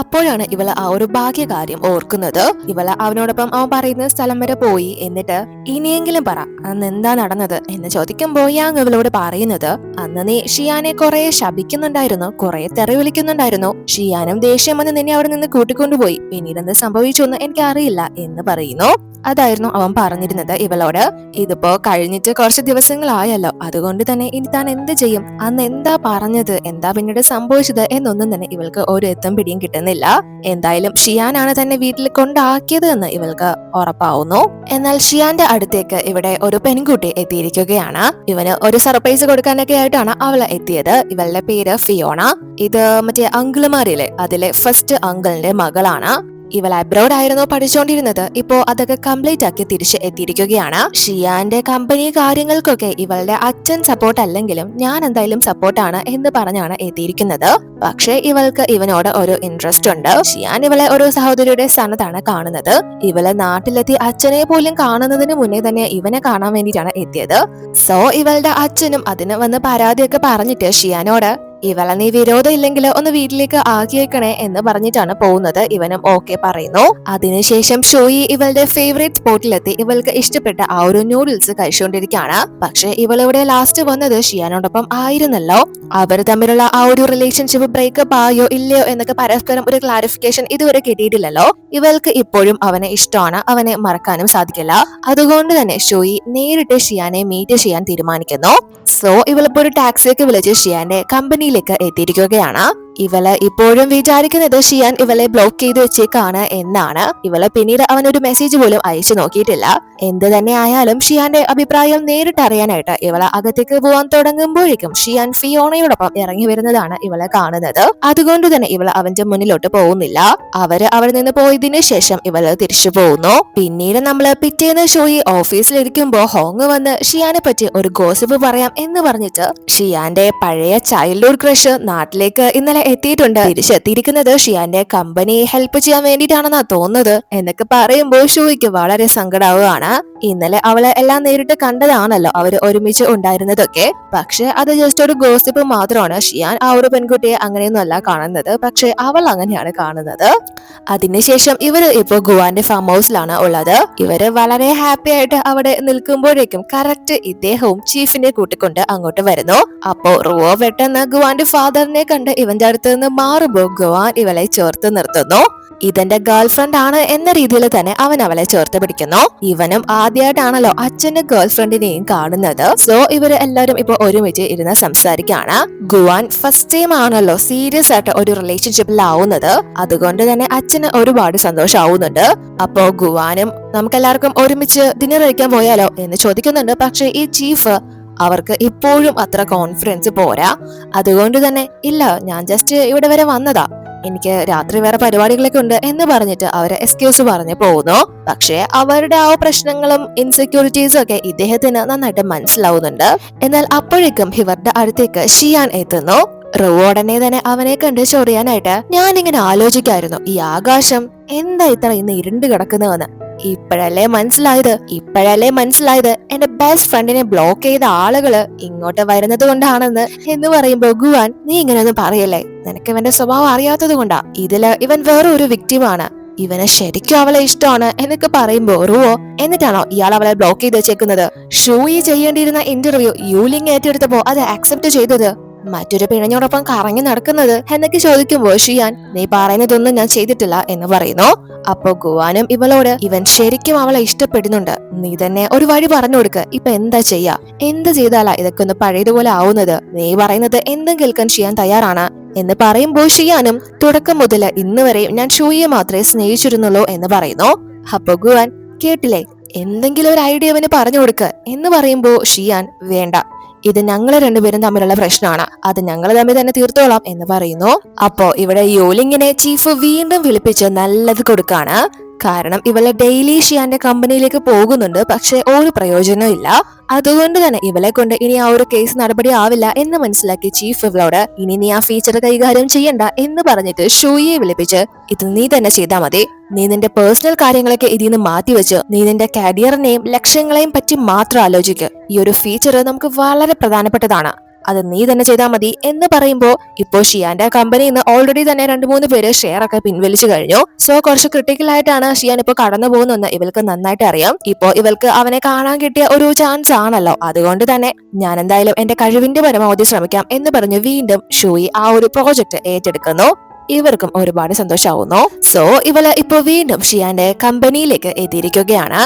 അപ്പോഴാണ് ഇവള് ആ ഒരു ഭാഗ്യകാര്യം ഓർക്കുന്നത്. ഇവള് അവനോടൊപ്പം അവൻ പറയുന്ന സ്ഥലം വരെ പോയി. എന്നിട്ട് ഇനിയെങ്കിലും പറ, അന്ന് എന്താ നടന്നത് എന്ന് ചോദിക്കുമ്പോ യാങ് ഇവളോട് പറയുന്നത്, അന്ന് നീ ഷിയാനെ കുറെ ശപിക്കുന്നുണ്ടായിരുന്നു, കുറെ തെറി വിളിക്കുന്നുണ്ടായിരുന്നു. ഷിയാനും ദേഷ്യം വന്ന് നിന്നെ അവിടെ നിന്ന് കൂട്ടിക്കൊണ്ടുപോയി. പിന്നീട് എന്ത് സംഭവിച്ചു എന്ന് എനിക്ക് അറിയില്ല എന്ന് പറയുന്നു. അതായിരുന്നു അവൻ പറഞ്ഞിരുന്നത് ഇവളോട്. ഇതിപ്പോ കഴിഞ്ഞിട്ട് കുറച്ച് ദിവസങ്ങളായല്ലോ, അതുകൊണ്ട് തന്നെ ഇനി താൻ എന്ത് ചെയ്യും, അന്ന് എന്താ പറഞ്ഞത്, എന്താ പിന്നീട് സംഭവിച്ചത് എന്നൊന്നും തന്നെ ഇവൾക്ക് ഒരു എത്തും പിടിയും കിട്ടുന്നില്ല. എന്തായാലും ഷിയാനാണ് തന്നെ വീട്ടിൽ കൊണ്ടാക്കിയത് എന്ന് ഇവൾക്ക് ഉറപ്പാവുന്നു. എന്നാൽ ഷിയാന്റെ അടുത്തേക്ക് ഇവിടെ ഒരു പെൺകുട്ടി എത്തിയിരിക്കുകയാണ്. ഇവന് ഒരു സർപ്രൈസ് കൊടുക്കാനൊക്കെ ആയിട്ടാണ് അവള് എത്തിയത്. ഇവളുടെ പേര് ഫിയോണ. ഇത് മറ്റേ അങ്കിളുമാരിലെ അതിലെ ഫസ്റ്റ് അങ്കിളിന്റെ മകളാണ്. ഇവൾ അബ്രോഡ് ആയിരുന്നു പഠിച്ചുകൊണ്ടിരുന്നത്. ഇപ്പോ അതൊക്കെ കംപ്ലീറ്റ് ആക്കി തിരിച്ച് എത്തിയിരിക്കുകയാണ്. ഷിയാന്റെ കമ്പനി കാര്യങ്ങൾക്കൊക്കെ ഇവളുടെ അച്ഛൻ സപ്പോർട്ട് അല്ലെങ്കിലും ഞാൻ എന്തായാലും സപ്പോർട്ടാണ് എന്ന് പറഞ്ഞാണ് എത്തിയിരിക്കുന്നത്. പക്ഷെ ഇവൾക്ക് ഇവനോട് ഒരു ഇൻട്രസ്റ്റ് ഉണ്ട്. ഷിയാൻ ഇവളെ ഒരു സഹോദരിയുടെ സ്ഥാനത്താണ് കാണുന്നത്. ഇവളെ നാട്ടിലെത്തി അച്ഛനെ പോലും കാണുന്നതിന് മുന്നേ തന്നെ ഇവനെ കാണാൻ വേണ്ടിയിട്ടാണ് എത്തിയത്. സോ ഇവളുടെ അച്ഛനും അതിന് വന്ന് പരാതിയൊക്കെ പറഞ്ഞിട്ട് ഷിയാനോട്, ഇവളെ നീ വിരോധം ഇല്ലെങ്കിൽ ഒന്ന് വീട്ടിലേക്ക് ആക്കിയേക്കണേ എന്ന് പറഞ്ഞിട്ടാണ് പോകുന്നത്. ഇവനും ഓക്കെ പറയുന്നു. അതിനുശേഷം ഷോയി ഇവളുടെ ഫേവറേറ്റ് സ്പോട്ടിലെത്തി ഇവൾക്ക് ഇഷ്ടപ്പെട്ട ആ ഒരു നൂഡിൽസ് കഴിച്ചുകൊണ്ടിരിക്കുകയാണ്. പക്ഷെ ഇവളിവിടെ ലാസ്റ്റ് വന്നത് ഷിയാനോടൊപ്പം ആയിരുന്നല്ലോ. അവർ തമ്മിലുള്ള ആ ഒരു റിലേഷൻഷിപ്പ് ബ്രേക്കപ്പ് ആയോ ഇല്ലയോ എന്നൊക്കെ പരസ്പരം ഒരു ക്ലാരിഫിക്കേഷൻ ഇതുവരെ കിട്ടിയിട്ടില്ലല്ലോ. ഇവൾക്ക് ഇപ്പോഴും അവനെ ഇഷ്ടമാണ്, അവനെ മറക്കാനും സാധിക്കില്ല. അതുകൊണ്ട് തന്നെ ഷോയി നേരിട്ട് ഷിയാനെ മീറ്റ് ചെയ്യാൻ തീരുമാനിക്കുന്നു. സോ ഇവളിപ്പോ ഒരു ടാക്സിയൊക്കെ വിളിച്ച് ഷിയാന്റെ കമ്പനിയിലേക്ക് എത്തിയിരിക്കുകയാണ്. ഇവള് ഇപ്പോഴും വിചാരിക്കുന്നത് ഷിയാൻ ഇവളെ ബ്ലോക്ക് ചെയ്ത് വെച്ചേക്കാണ് എന്നാണ്. ഇവള് പിന്നീട് അവനൊരു മെസ്സേജ് പോലും അയച്ചു നോക്കിയിട്ടില്ല. എന്ത് തന്നെ ആയാലും ഷിയാന്റെ അഭിപ്രായം നേരിട്ട് അറിയാനായിട്ട് ഇവളെ അകത്തേക്ക് പോകാൻ തുടങ്ങുമ്പോഴേക്കും ഷിയാൻ ഫിയോണയോടൊപ്പം ഇറങ്ങി വരുന്നതാണ് ഇവളെ കാണുന്നത്. അതുകൊണ്ട് തന്നെ ഇവള് അവന്റെ മുന്നിലോട്ട് പോകുന്നില്ല. അവര് അവിടെ നിന്ന് പോയതിനു ശേഷം ഇവള് തിരിച്ചു പോകുന്നു. പിന്നീട് നമ്മള് പിറ്റേന്ന് ഷോയി ഓഫീസിലിരിക്കുമ്പോ ഹോങ് വന്ന് ഷിയാനെ പറ്റി ഒരു ഗോസിപ്പ് പറയാം എന്ന് പറഞ്ഞിട്ട് ഷിയാന്റെ പഴയ ചൈൽഡ്ഹുഡ് ക്രഷ് നാട്ടിലേക്ക് ഇന്നലെ എത്തിയിട്ടുണ്ട്. തിരിച്ചെത്തിയിരിക്കുന്നത് ഷിയാന്റെ കമ്പനി ഹെൽപ്പ് ചെയ്യാൻ വേണ്ടിയിട്ടാണെന്നാ തോന്നുന്നത് എന്നൊക്കെ പറയുമ്പോൾ ഷോയ്ക്ക് വളരെ സങ്കടാവുകയാണ്. ഇന്നലെ അവളെ എല്ലാം നേരിട്ട് കണ്ടതാണല്ലോ അവര് ഒരുമിച്ച് ഉണ്ടായിരുന്നതൊക്കെ. പക്ഷെ അത് ജസ്റ്റ് ഒരു ഗോസിപ്പ് മാത്രമാണ്. ഷിയാൻ ആ ഒരു പെൺകുട്ടിയെ അങ്ങനെയൊന്നും അല്ല കാണുന്നത്, പക്ഷെ അവൾ അങ്ങനെയാണ് കാണുന്നത്. അതിനുശേഷം ഇവര് ഇപ്പോ ഗുവാന്റെ ഫാം ഹൗസിലാണ് ഉള്ളത്. ഇവര് വളരെ ഹാപ്പി ആയിട്ട് അവിടെ നിൽക്കുമ്പോഴേക്കും കറക്റ്റ് ഇദ്ദേഹവും ചീഫിനെ കൂട്ടിക്കൊണ്ട് അങ്ങോട്ട് വരുന്നു. അപ്പോ റുവോ പെട്ടെന്ന് ഗുവാന്റെ ഫാദറിനെ കണ്ട് ഇവന്റെ അടുത്ത് നിന്ന് മാറുമ്പോ ഗുവാൻ ഇവളെ ചേർത്ത് നിർത്തുന്നു. ഇതെന്റെ ഗേൾഫ്രണ്ട് ആണ് എന്ന രീതിയിൽ തന്നെ അവൻ അവളെ ചേർത്ത് പിടിക്കുന്നു. ഇവനും ആദ്യമായിട്ടാണല്ലോ അച്ഛന്റെ ഗേൾഫ്രണ്ടിനെയും കാണുന്നത്. സോ ഇവര് എല്ലാരും ഇപ്പൊ ഒരുമിച്ച് ഇരുന്ന് സംസാരിക്കാണ്. ഗുവാൻ ഫസ്റ്റ് ടൈം ആണല്ലോ സീരിയസ് ആയിട്ട് ഒരു റിലേഷൻഷിപ്പിലാവുന്നത്. അതുകൊണ്ട് തന്നെ അച്ഛന് ഒരുപാട് സന്തോഷമാവുന്നുണ്ട്. അപ്പോ ഗുവാനും നമുക്കെല്ലാവർക്കും ഒരുമിച്ച് ഡിന്നർ കഴിക്കാൻ പോയാലോ എന്ന് ചോദിക്കുന്നുണ്ട്. പക്ഷെ ഈ ചീഫ് അവർക്ക് ഇപ്പോഴും അത്ര കോൺഫിഡൻസ് പോരാ. അതുകൊണ്ട് തന്നെ ഇല്ല, ഞാൻ ജസ്റ്റ് ഇവിടെ വരെ വന്നതാ, എനിക്ക് രാത്രി വേറെ പരിപാടികളൊക്കെ ഉണ്ട് എന്ന് പറഞ്ഞിട്ട് അവരെ എക്സ്ക്യൂസ് പറഞ്ഞു പോകുന്നു. പക്ഷേ അവരുടെ ആ പ്രശ്നങ്ങളും ഇൻസെക്യൂരിറ്റീസും ഒക്കെ ഇദ്ദേഹത്തിന് നന്നായിട്ട് മനസ്സിലാവുന്നുണ്ട്. എന്നാൽ അപ്പോഴേക്കും ഇവരുടെ അടുത്തേക്ക് ഷിയാൻ എത്തുന്നു. ഉടനെ തന്നെ അവനെ കണ്ട് ചൊറിയാനായിട്ട്, ഞാനിങ്ങനെ ആലോചിക്കായിരുന്നു ഈ ആകാശം എന്താ ഇത്ര ഇന്ന് ഇരുണ്ട് കിടക്കുന്നതെന്ന്. ഇപ്പോഴല്ലേ മനസ്സിലായത് എന്റെ ബെസ്റ്റ് ഫ്രണ്ടിനെ ബ്ലോക്ക് ചെയ്ത ആളുകള് ഇങ്ങോട്ട് വരുന്നത് കൊണ്ടാണെന്ന് എന്ന് പറയുമ്പോ, ഗുവാൻ നീ ഇങ്ങനെയൊന്നും പറയല്ലേ, നിനക്ക് ഇവന്റെ സ്വഭാവം അറിയാത്തത് കൊണ്ടാ. ഇതില് ഇവൻ വേറെ ഒരു വിക്ടിമാണ്, ഇവന് ശരിക്കും അവളെ ഇഷ്ടമാണ് എന്നൊക്കെ പറയുമ്പോ, റുവോ എന്നിട്ടാണോ ഇയാൾ അവളെ ബ്ലോക്ക് ചെയ്ത് വെച്ചേക്കുന്നത്? ഷൂയി ചെയ്യേണ്ടിയിരുന്ന ഇന്റർവ്യൂ യൂലിംഗ് ഏറ്റെടുത്തപ്പോ അത് അക്സെപ്റ്റ് ചെയ്തത് മറ്റൊരു പിഴഞ്ഞോടൊപ്പം കറങ്ങി നടക്കുന്നത് എന്നൊക്കെ ചോദിക്കുമ്പോൾ ഷിയാൻ, നീ പറയുന്നതൊന്നും ഞാൻ ചെയ്തിട്ടില്ല എന്ന് പറയുന്നു. അപ്പൊ ഗുവാനും ഇവളോട്, ഇവൻ ശരിക്കും അവളെ ഇഷ്ടപ്പെടുന്നുണ്ട്, നീ തന്നെ ഒരു വഴി പറഞ്ഞു കൊടുക്ക്, ഇപ്പൊ എന്താ ചെയ്യാ, എന്ത് ചെയ്താലാ ഇതൊക്കെ ഒന്ന് പഴയതുപോലെ ആവുന്നത്, നീ പറയുന്നത് എന്തും കേൾക്കാൻ ഷിയാൻ തയ്യാറാണ് എന്ന് പറയുമ്പോൾ ഷിയാനും, തുടക്കം മുതൽ ഇന്ന് വരെ ഞാൻ ഷൂയെ മാത്രമേ സ്നേഹിച്ചിരുന്നുള്ളൂ എന്ന് പറയുന്നു. അപ്പൊ ഗുവാൻ, കേട്ടില്ലേ, എന്തെങ്കിലും ഒരു ഐഡിയ അവന് പറഞ്ഞു കൊടുക്ക് എന്ന് പറയുമ്പോ ഷിയാൻ, വേണ്ട, ഇത് ഞങ്ങള് രണ്ടുപേരും തമ്മിലുള്ള പ്രശ്നമാണ്, അത് ഞങ്ങൾ തമ്മിൽ തന്നെ തീർത്തോളാം എന്ന് പറയുന്നു. അപ്പോ ഇവിടെ യോലിങ്ങിനെ ചീഫ് വീണ്ടും വിളിപ്പിച്ച് നല്ലത് കൊടുക്കാണ്. കാരണം ഇവള് ഡെയിലി ഷിയാന്റെ കമ്പനിയിലേക്ക് പോകുന്നുണ്ട്, പക്ഷെ ഒരു പ്രയോജനവും ഇല്ല. അതുകൊണ്ട് തന്നെ ഇവളെ കൊണ്ട് ഇനി ആ ഒരു കേസ് നടപടി ആവില്ല എന്ന് മനസ്സിലാക്കി ചീഫ് ഇവളോട് ഇനി നീ ആ ഫീച്ചർ കൈകാര്യം ചെയ്യണ്ട എന്ന് പറഞ്ഞിട്ട് ഷൂയെ വിളിപ്പിച്ച് ഇത് നീ തന്നെ ചെയ്താൽ മതി. നീ നിന്റെ പേഴ്സണൽ കാര്യങ്ങളൊക്കെ ഇതിൽ നിന്ന് മാറ്റിവെച്ച് നീ നിന്റെ കരിയറിനെയും ലക്ഷ്യങ്ങളെയും പറ്റി മാത്രം ആലോചിക്കുക. ഈ ഒരു ഫീച്ചർ നമുക്ക് വളരെ പ്രധാനപ്പെട്ടതാണ്, അത് നീ തന്നെ ചെയ്താൽ മതി എന്ന് പറയുമ്പോ ഇപ്പോ ഷിയാന്റെ കമ്പനിയിൽ നിന്ന് ഓൾറെഡി തന്നെ 2-3 പേര് ഷെയർ ഒക്കെ പിൻവലിച്ചു കഴിഞ്ഞു. സോ കുറച്ച് ക്രിട്ടിക്കൽ ആയിട്ടാണ് ഷിയാൻ ഇപ്പൊ കടന്നു പോകുന്നതെന്ന് ഇവൾക്ക് നന്നായിട്ട് അറിയാം. ഇപ്പോ ഇവൾക്ക് അവനെ കാണാൻ കിട്ടിയ ഒരു ചാൻസ് ആണല്ലോ, അതുകൊണ്ട് തന്നെ ഞാൻ എന്തായാലും എന്റെ കഴിവിന്റെ പരമാവധി ശ്രമിക്കാം എന്ന് പറഞ്ഞ് വീണ്ടും ഷൂയി ആ ഒരു പ്രോജക്റ്റ് ഏറ്റെടുക്കുന്നു. ഇവർക്കും ഒരുപാട് സന്തോഷമാവുന്നു. സോ ഇവള് ഇപ്പൊ വീണ്ടും ഷിയാന്റെ കമ്പനിയിലേക്ക് എത്തിയിരിക്കുകയാണ്.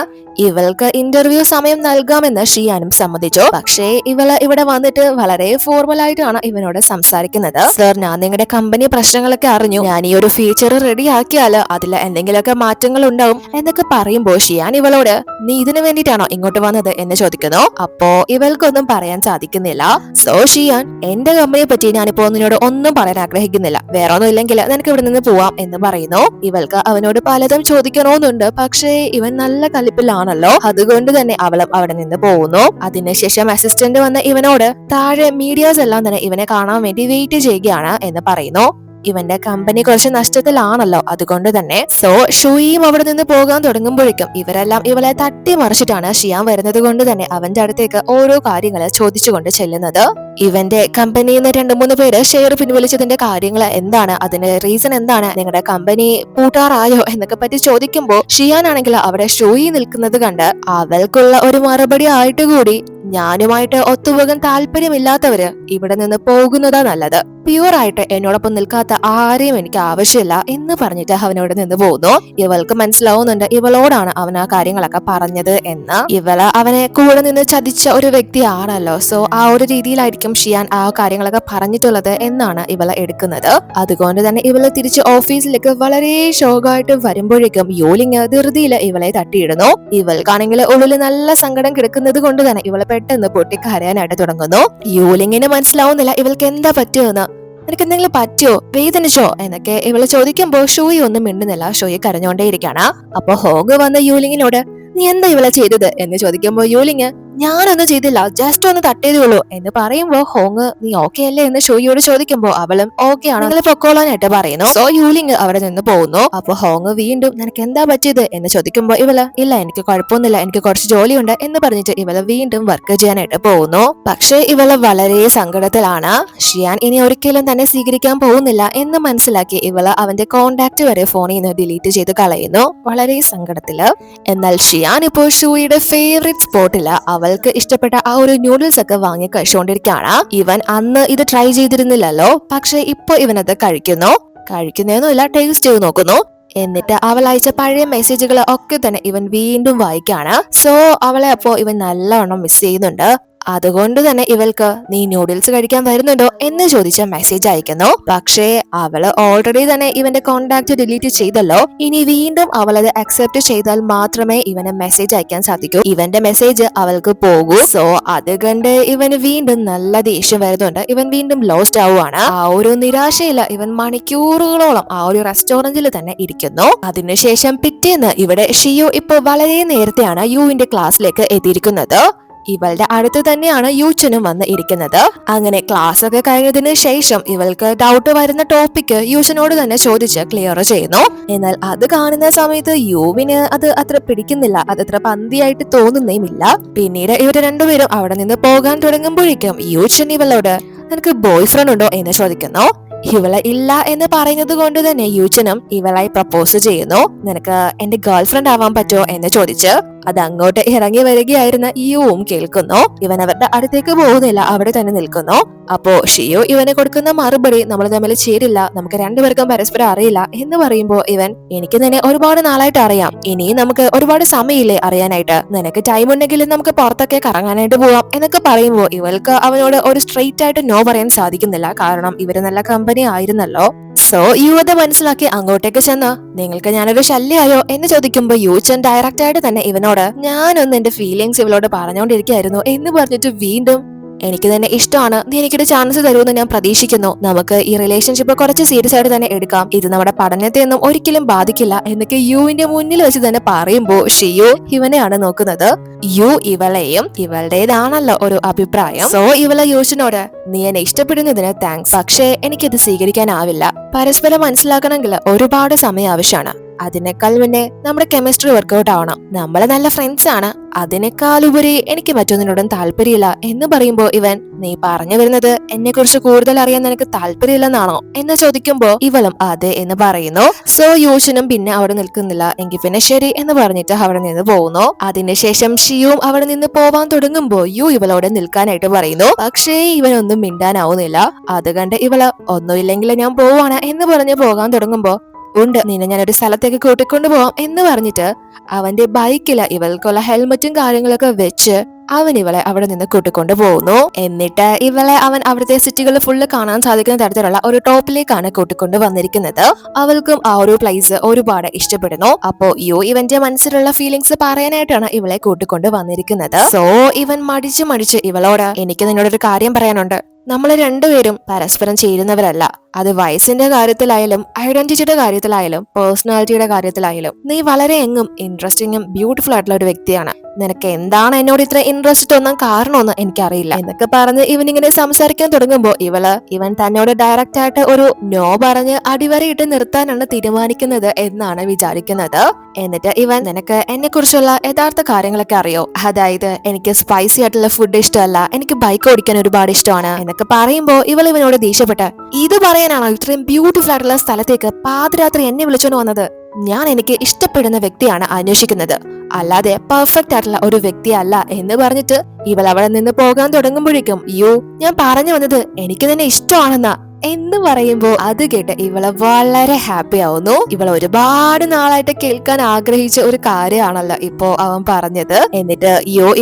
ഇവൾക്ക് ഇന്റർവ്യൂ സമയം നൽകാമെന്ന് ഷിയാനും സമ്മതിച്ചു. പക്ഷേ ഇവള് ഇവിടെ വന്നിട്ട് വളരെ ഫോർമൽ ആയിട്ടാണ് ഇവനോട് സംസാരിക്കുന്നത്. സർ, ഞാൻ നിങ്ങളുടെ കമ്പനി പ്രശ്നങ്ങളൊക്കെ അറിഞ്ഞു, ഞാൻ ഈ ഒരു ഫീച്ചർ റെഡി ആക്കിയാല് അതിൽ എന്തെങ്കിലുമൊക്കെ മാറ്റങ്ങൾ ഉണ്ടാവും എന്നൊക്കെ പറയുമ്പോ ഷിയാൻ ഇവളോട് നീ ഇതിനു വേണ്ടിയിട്ടാണോ ഇങ്ങോട്ട് വന്നത് എന്ന് ചോദിക്കുന്നു. അപ്പോ ഇവൾക്കൊന്നും പറയാൻ സാധിക്കുന്നില്ല. സോ ഷിയാൻ, എന്റെ കമ്പനിയെ പറ്റി ഞാനിപ്പോ നിന്നോട് ഒന്നും പറയാൻ ആഗ്രഹിക്കുന്നില്ല, വേറെ ഒന്നും ഇല്ലെങ്കിൽ നിനക്ക് ഇവിടെ നിന്ന് പോവാം എന്ന് പറയുന്നു. ഇവൾക്ക് അവനോട് പലതും ചോദിക്കണമെന്നുണ്ട്, പക്ഷേ ഇവൻ നല്ല കലിപ്പിലാണല്ലോ, അതുകൊണ്ട് തന്നെ അവളും അവിടെ നിന്ന് പോകുന്നു. അതിനുശേഷം അസിസ്റ്റന്റ് വന്ന് ഇവനോട് താഴെ മീഡിയാസ് എല്ലാം തന്നെ ഇവനെ കാണാൻ വേണ്ടി വെയിറ്റ് ചെയ്യുകയാണ് എന്ന് പറയുന്നു. ഇവന്റെ കമ്പനി കുറച്ച് നഷ്ടത്തിലാണല്ലോ, അതുകൊണ്ട് തന്നെ. സോ ഷൂയിയും അവിടെ നിന്ന് പോകാൻ തുടങ്ങുമ്പോഴേക്കും ഇവരെല്ലാം ഇവളെ തട്ടിമറിച്ചിട്ടാണ് ഷിയാൻ വരുന്നത് കൊണ്ട് തന്നെ അവന്റെ അടുത്തേക്ക് ഓരോ കാര്യങ്ങൾ ചോദിച്ചുകൊണ്ട് ചെല്ലുന്നത്. ഇവന്റെ കമ്പനിയിൽ നിന്ന് 2-3 പേര് ഷെയർ പിൻവലിച്ചതിന്റെ കാര്യങ്ങൾ എന്താണ്, അതിന്റെ റീസൺ എന്താണ്, നിങ്ങളുടെ കമ്പനി പൂട്ടാറായോ എന്നൊക്കെ പറ്റി ചോദിക്കുമ്പോ ഷിയാൻ ആണെങ്കിൽ അവിടെ ഷൂയി നിൽക്കുന്നത് കണ്ട് അവൾക്കുള്ള ഒരു മറുപടി ആയിട്ട് കൂടി ഞാനുമായിട്ട് ഒത്തുപോകാൻ താല്പര്യമില്ലാത്തവര് ഇവിടെ നിന്ന് പോകുന്നതാ നല്ലത്, പ്യൂർ ആയിട്ട് എന്നോടൊപ്പം നിൽക്കാത്ത ആരെയും എനിക്ക് ആവശ്യമില്ല എന്ന് പറഞ്ഞിട്ട് അവനോട് നിന്ന് പോകുന്നു. ഇവൾക്ക് മനസ്സിലാവുന്നുണ്ട് ഇവളോടാണ് അവൻ ആ കാര്യങ്ങളൊക്കെ പറഞ്ഞത് എന്ന്. ഇവള് അവനെ കൂടെ നിന്ന് ചതിച്ച ഒരു വ്യക്തിയാണല്ലോ, സോ ആ ഒരു രീതിയിലായിരിക്കും ഷിയാൻ ആ കാര്യങ്ങളൊക്കെ പറഞ്ഞിട്ടുള്ളത് എന്നാണ് ഇവളെ എടുക്കുന്നത്. അതുകൊണ്ട് തന്നെ ഇവള് തിരിച്ച് ഓഫീസിലേക്ക് വളരെ ഷോക്കായിട്ട് വരുമ്പോഴേക്കും യൂലിങ് ധൃതിയില് ഇവളെ തട്ടിയിടുന്നു. ഇവൾക്കാണെങ്കിൽ ഉള്ളിൽ നല്ല സങ്കടം കിടക്കുന്നത് കൊണ്ട് തന്നെ ഇവളെ പെട്ടെന്ന് പൊട്ടിക്കരയാനായിട്ട് തുടങ്ങുന്നു. യൂലിങ്ങിന് മനസ്സിലാവുന്നില്ല ഇവൾക്ക് എന്താ പറ്റുമെന്ന്. നിനക്ക് എന്തെങ്കിലും പറ്റിയോ, വേദനിച്ചോ എന്നൊക്കെ ഇവള് ചോദിക്കുമ്പോ ഷോയി ഒന്നും മിണ്ടുന്നില്ല, ഷോയി കരഞ്ഞോണ്ടേയിരിക്കാണ്. അപ്പൊ ഹോഗ് വന്ന യൂലിങ്ങിനോട് നീ എന്താ ഇവളെ ചെയ്തത് എന്ന് ചോദിക്കുമ്പോ യൂലിങ് ഞാനൊന്നും ചെയ്തില്ല, ജസ്റ്റ് ഒന്ന് തട്ടിയതേ ഉള്ളൂ എന്ന് പറയുമ്പോ ഹോങ് നീ ഓക്കെ അല്ലേ എന്ന് ഷോയിയോട് ചോദിക്കുമ്പോ അവളും ഓക്കെ ആണ്, നിങ്ങൾ പൊക്കോളാനായിട്ട് പറയുന്നു. സോ യൂലിങ് അവിടെ നിന്ന് പോകുന്നു. അപ്പൊ ഹോങ് വീണ്ടും നിനക്ക് എന്താ പറ്റിയത് എന്ന് ചോദിക്കുമ്പോ ഇവള് ഇല്ല എനിക്ക് കുഴപ്പമൊന്നുമില്ല, എനിക്ക് കുറച്ച് ജോലിയുണ്ട് എന്ന് പറഞ്ഞിട്ട് ഇവള് വീണ്ടും വർക്ക് ചെയ്യാനായിട്ട് പോകുന്നു. പക്ഷേ ഇവള് വളരെ സങ്കടത്തിലാണ്. ഷിയാൻ ഇനി ഒരിക്കലും തന്നെ സ്വീകരിക്കാൻ പോകുന്നില്ല എന്ന് മനസ്സിലാക്കി ഇവള് അവന്റെ കോണ്ടാക്ട് വരെ ഫോണിൽ നിന്ന് ഡിലീറ്റ് ചെയ്ത് കളയുന്നു, വളരെ സങ്കടത്തില്. എന്നാൽ ഷിയാൻ ഇപ്പോൾ ഷൂയുടെ ഫേവറേറ്റ് സ്പോട്ടില് അവൾക്ക് ഇഷ്ടപ്പെട്ട ആ ഒരു നൂഡിൽസ് ഒക്കെ വാങ്ങി കഴിച്ചുകൊണ്ടിരിക്കുകയാണ്. ഇവൻ അന്ന് ഇത് ട്രൈ ചെയ്തിരുന്നില്ലല്ലോ, പക്ഷെ ഇപ്പൊ ഇവനത് കഴിക്കുന്നൊന്നുമില്ല, ടേസ്റ്റ് ചെയ്ത് നോക്കുന്നു. എന്നിട്ട് അവൾ അയച്ച പഴയ മെസ്സേജുകൾ ഒക്കെ തന്നെ ഇവൻ വീണ്ടും വായിക്കാണ്. സോ അവളെ അപ്പോ ഇവൻ നല്ലവണ്ണം മിസ് ചെയ്യുന്നുണ്ട്. അതുകൊണ്ട് തന്നെ ഇവൾക്ക് നീ നൂഡിൽസ് കഴിക്കാൻ വരുന്നുണ്ടോ എന്ന് ചോദിച്ച മെസ്സേജ് അയക്കുന്നു. പക്ഷേ അവള് ഓൾറെഡി തന്നെ ഇവന്റെ കോണ്ടാക്ട് ഡിലീറ്റ് ചെയ്തല്ലോ, ഇനി വീണ്ടും അവളത് അക്സെപ്റ്റ് ചെയ്താൽ മാത്രമേ ഇവന് മെസ്സേജ് അയക്കാൻ സാധിക്കൂ, ഇവന്റെ മെസ്സേജ് അവൾക്ക് പോകൂ. സോ അത് കണ്ട് ഇവന് വീണ്ടും നല്ല ദേഷ്യം വരുന്നുണ്ട്. ഇവൻ വീണ്ടും ലോസ്റ്റ് ആവുകയാണ്. ആ ഒരു നിരാശയില് ഇവൻ മണിക്കൂറുകളോളം ആ ഒരു റെസ്റ്റോറന്റിൽ തന്നെ ഇരിക്കുന്നു. അതിനുശേഷം പിറ്റേന്ന് ഇവിടെ ഷിയോ ഇപ്പൊ വളരെ നേരത്തെയാണ് യുവിന്റെ ക്ലാസ്സിലേക്ക് എത്തിയിരിക്കുന്നത്. ഇവളുടെ അടുത്ത് തന്നെയാണ് യൂച്ചനും വന്ന് ഇരിക്കുന്നത്. അങ്ങനെ ക്ലാസ് ഒക്കെ കഴിഞ്ഞതിന് ശേഷം ഇവൾക്ക് ഡൗട്ട് വരുന്ന ടോപ്പിക് യൂച്ചനോട് തന്നെ ചോദിച്ച് ക്ലിയർ ചെയ്യുന്നു. എന്നാൽ അത് കാണുന്ന സമയത്ത് യുവിന് അത് അത്ര പിടിക്കുന്നില്ല, അതത്ര പന്തിയായിട്ട് തോന്നുന്നേമില്ല. പിന്നീട് ഇവര് രണ്ടുപേരും അവിടെ നിന്ന് പോകാൻ തുടങ്ങുമ്പോഴേക്കും യൂച്ചൻ ഇവളോട് നിനക്ക് ബോയ് ഫ്രണ്ട് ഉണ്ടോ എന്ന് ചോദിക്കുന്നു. ഇവളെ ഇല്ല എന്ന് പറയുന്നത് കൊണ്ട് തന്നെ യൂച്ചനും ഇവളായി പ്രപ്പോസ് ചെയ്യുന്നു. നിനക്ക് എന്റെ ഗേൾ ഫ്രണ്ട് ആവാൻ പറ്റുമോ എന്ന് ചോദിച്ച് അത് അങ്ങോട്ട് ഇറങ്ങി വരികയായിരുന്ന യുവും കേൾക്കുന്നു. ഇവൻ അവരുടെ അടുത്തേക്ക് പോകുന്നില്ല, അവിടെ തന്നെ നിൽക്കുന്നു. അപ്പോ ഷിയോ ഇവന് കൊടുക്കുന്ന മറുപടി നമ്മൾ തമ്മിൽ ചേരില്ല, നമുക്ക് രണ്ടുപേർക്കും പരസ്പരം അറിയില്ല എന്ന് പറയുമ്പോ ഇവൻ എനിക്ക് തന്നെ ഒരുപാട് നാളായിട്ട് അറിയാം, ഇനി നമുക്ക് ഒരുപാട് സമയമില്ലേ അറിയാനായിട്ട്, നിനക്ക് ടൈം ഉണ്ടെങ്കിൽ നമുക്ക് പുറത്തൊക്കെ കറങ്ങാനായിട്ട് പോവാം എന്നൊക്കെ പറയുമ്പോ ഇവൾക്ക് അവനോട് ഒരു സ്ട്രെയിറ്റ് ആയിട്ട് നോ പറയാൻ സാധിക്കുന്നില്ല, കാരണം ഇവര് നല്ല കമ്പനി ആയിരുന്നല്ലോ. സോ യുവത മനസ്സിലാക്കി അങ്ങോട്ടേക്ക് ചെന്ന് നിങ്ങൾക്ക് ഞാനൊരു ശല്യമായോ എന്ന് ചോദിക്കുമ്പോ യൂച്ചൻ ഡയറക്റ്റ് ആയിട്ട് തന്നെ ഇവനോട് ഞാനൊന്ന് എന്റെ ഫീലിങ്സ് ഇവളോട് പറഞ്ഞോണ്ടിരിക്കുകയായിരുന്നു എന്ന് പറഞ്ഞിട്ട് വീണ്ടും എനിക്ക് തന്നെ ഇഷ്ടമാണ്, നീ എനിക്കൊരു ചാൻസ് തരുമെന്ന് ഞാൻ പ്രതീക്ഷിക്കുന്നു. നമുക്ക് ഈ റിലേഷൻഷിപ്പ് കുറച്ച് സീരിയസ് ആയിട്ട് തന്നെ എടുക്കാം, ഇത് നമ്മുടെ പഠനത്തെ ഒന്നും ഒരിക്കലും ബാധിക്കില്ല എന്നൊക്കെ യുവിന്റെ മുന്നിൽ വെച്ച് തന്നെ പറയുമ്പോ ഷിയു ഇവനെയാണ് നോക്കുന്നത്. യു ഇവളെയും ഇവളുടേതാണല്ലോ ഒരു അഭിപ്രായം. സോ ഇവളെ യുഷിനോട് നീ എന്നെ ഇഷ്ടപ്പെടുന്നതിന് താങ്ക്സ്, പക്ഷേ എനിക്കിത് സ്വീകരിക്കാനാവില്ല. പരസ്പരം മനസ്സിലാക്കണമെങ്കിൽ ഒരുപാട് സമയം ആവശ്യമാണ്. അതിനേക്കാൾ മുന്നേ നമ്മുടെ കെമിസ്ട്രി വർക്ക്ഔട്ട് ആവണം. നമ്മള് നല്ല ഫ്രണ്ട്സ് ആണ്, അതിനേക്കാൾ ഉപരി എനിക്ക് മറ്റൊന്നിനോടും താല്പര്യമില്ല എന്ന് പറയുമ്പോ ഇവൻ നീ പറഞ്ഞു വരുന്നത് എന്നെ കുറിച്ച് കൂടുതൽ അറിയാൻ നിനക്ക് താല്പര്യമില്ലെന്നാണോ എന്ന് ചോദിക്കുമ്പോ ഇവളും അതെ എന്ന് പറയുന്നു. സോ യൂഷിനും പിന്നെ അവിടെ നിൽക്കുന്നില്ല. എങ്കിൽ പിന്നെ ശരി എന്ന് പറഞ്ഞിട്ട് അവിടെ നിന്ന് പോകുന്നു. അതിനുശേഷം ഷിയും അവിടെ നിന്ന് പോവാൻ തുടങ്ങുമ്പോ യു ഇവളോട് നിൽക്കാനായിട്ട് പറയുന്നു. പക്ഷേ ഇവനൊന്നും മിണ്ടാനാവുന്നില്ല. അത് കണ്ട് ഇവള് ഒന്നുമില്ലെങ്കിൽ ഞാൻ പോവാണ് എന്ന് പറഞ്ഞ് പോകാൻ തുടങ്ങുമ്പോ ഉണ്ട്, നിന്നെ ഞാനൊരു സ്ഥലത്തേക്ക് കൂട്ടിക്കൊണ്ടു പോവാം എന്ന് പറഞ്ഞിട്ട് അവന്റെ ബൈക്കില് ഇവൾക്കുള്ള ഹെൽമറ്റും കാര്യങ്ങളൊക്കെ വെച്ച് അവൻ ഇവളെ അവിടെ നിന്ന് കൂട്ടിക്കൊണ്ടു പോകുന്നു. എന്നിട്ട് ഇവളെ അവൻ അവിടുത്തെ സിറ്റികൾ ഫുള്ള് കാണാൻ സാധിക്കുന്ന തരത്തിലുള്ള ഒരു ടോപ്പിലേക്കാണ് കൂട്ടിക്കൊണ്ട് വന്നിരിക്കുന്നത്. അവൾക്കും ആ ഒരു പ്ലേസ് ഒരുപാട് ഇഷ്ടപ്പെടുന്നു. അപ്പോ ഇവന്റെ മനസ്സിലുള്ള ഫീലിങ്സ് പറയാനായിട്ടാണ് ഇവളെ കൂട്ടിക്കൊണ്ട് വന്നിരിക്കുന്നത്. സോ ഇവൻ മടിച്ച് ഇവളോട് എനിക്ക് നിന്നോടൊരു കാര്യം പറയാനുണ്ട്. നമ്മൾ രണ്ടുപേരും പരസ്പരം ചേരുന്നവരല്ല. അത് വയസ്സിന്റെ കാര്യത്തിലായാലും ഐഡന്റിറ്റിയുടെ കാര്യത്തിലായാലും പേഴ്സണാലിറ്റിയുടെ കാര്യത്തിലായാലും നീ വളരെ എങ്ങും ഇൻട്രസ്റ്റിംഗും ബ്യൂട്ടിഫുൾ ആയിട്ടുള്ള ഒരു വ്യക്തിയാണ്. നിനക്ക് എന്താണ് എന്നോട് ഇത്ര ഇൻട്രസ്റ്റ് തോന്നാൻ കാരണമെന്ന് എനിക്കറിയില്ല എന്നൊക്കെ പറഞ്ഞ് ഇവനിങ്ങനെ സംസാരിക്കാൻ തുടങ്ങുമ്പോ ഇവൻ തന്നോട് ഡയറക്റ്റ് ആയിട്ട് ഒരു നോ പറഞ്ഞ് അടിവരയിട്ട് നിർത്താനാണ് തീരുമാനിക്കുന്നത് എന്നാണ് വിചാരിക്കുന്നത്. എന്നിട്ട് ഇവൻ നിനക്ക് എന്നെ കുറിച്ചുള്ള യഥാർത്ഥ കാര്യങ്ങളൊക്കെ അറിയോ? അതായത് എനിക്ക് സ്പൈസി ആയിട്ടുള്ള ഫുഡ് ഇഷ്ടമല്ല, എനിക്ക് ബൈക്ക് ഓടിക്കാൻ ഒരുപാട് ഇഷ്ടമാണ് എന്നൊക്കെ പറയുമ്പോ ഇവനോട് ദേഷ്യപ്പെട്ട് ഇത് പറയാനാണോ ഇത്രയും ബ്യൂട്ടിഫുൾ ആയിട്ടുള്ള സ്ഥലത്തേക്ക് പാതിരാത്രി എന്നെ വിളിച്ചോണ്ട് വന്നത്? ഞാൻ എനിക്ക് ഇഷ്ടപ്പെടുന്ന വ്യക്തിയാണ് അന്വേഷിക്കുന്നത്, അല്ലാതെ പെർഫെക്റ്റ് ആയിട്ടുള്ള ഒരു വ്യക്തിയല്ല എന്ന് പറഞ്ഞിട്ട് ഇവൾ അവിടെ നിന്ന് പോകാൻ തുടങ്ങുമ്പോഴേക്കും ഞാൻ പറഞ്ഞു വന്നത് എനിക്ക് തന്നെ ഇഷ്ടമാണെന്നാ എന്ന് പറയുമ്പോ അത് കേട്ട് ഇവള് വളരെ ഹാപ്പി ആവുന്നു. ഇവൾ ഒരുപാട് നാളായിട്ട് കേൾക്കാൻ ആഗ്രഹിച്ച ഒരു കാര്യമാണല്ലോ ഇപ്പോ അവൻ പറഞ്ഞത്. എന്നിട്ട്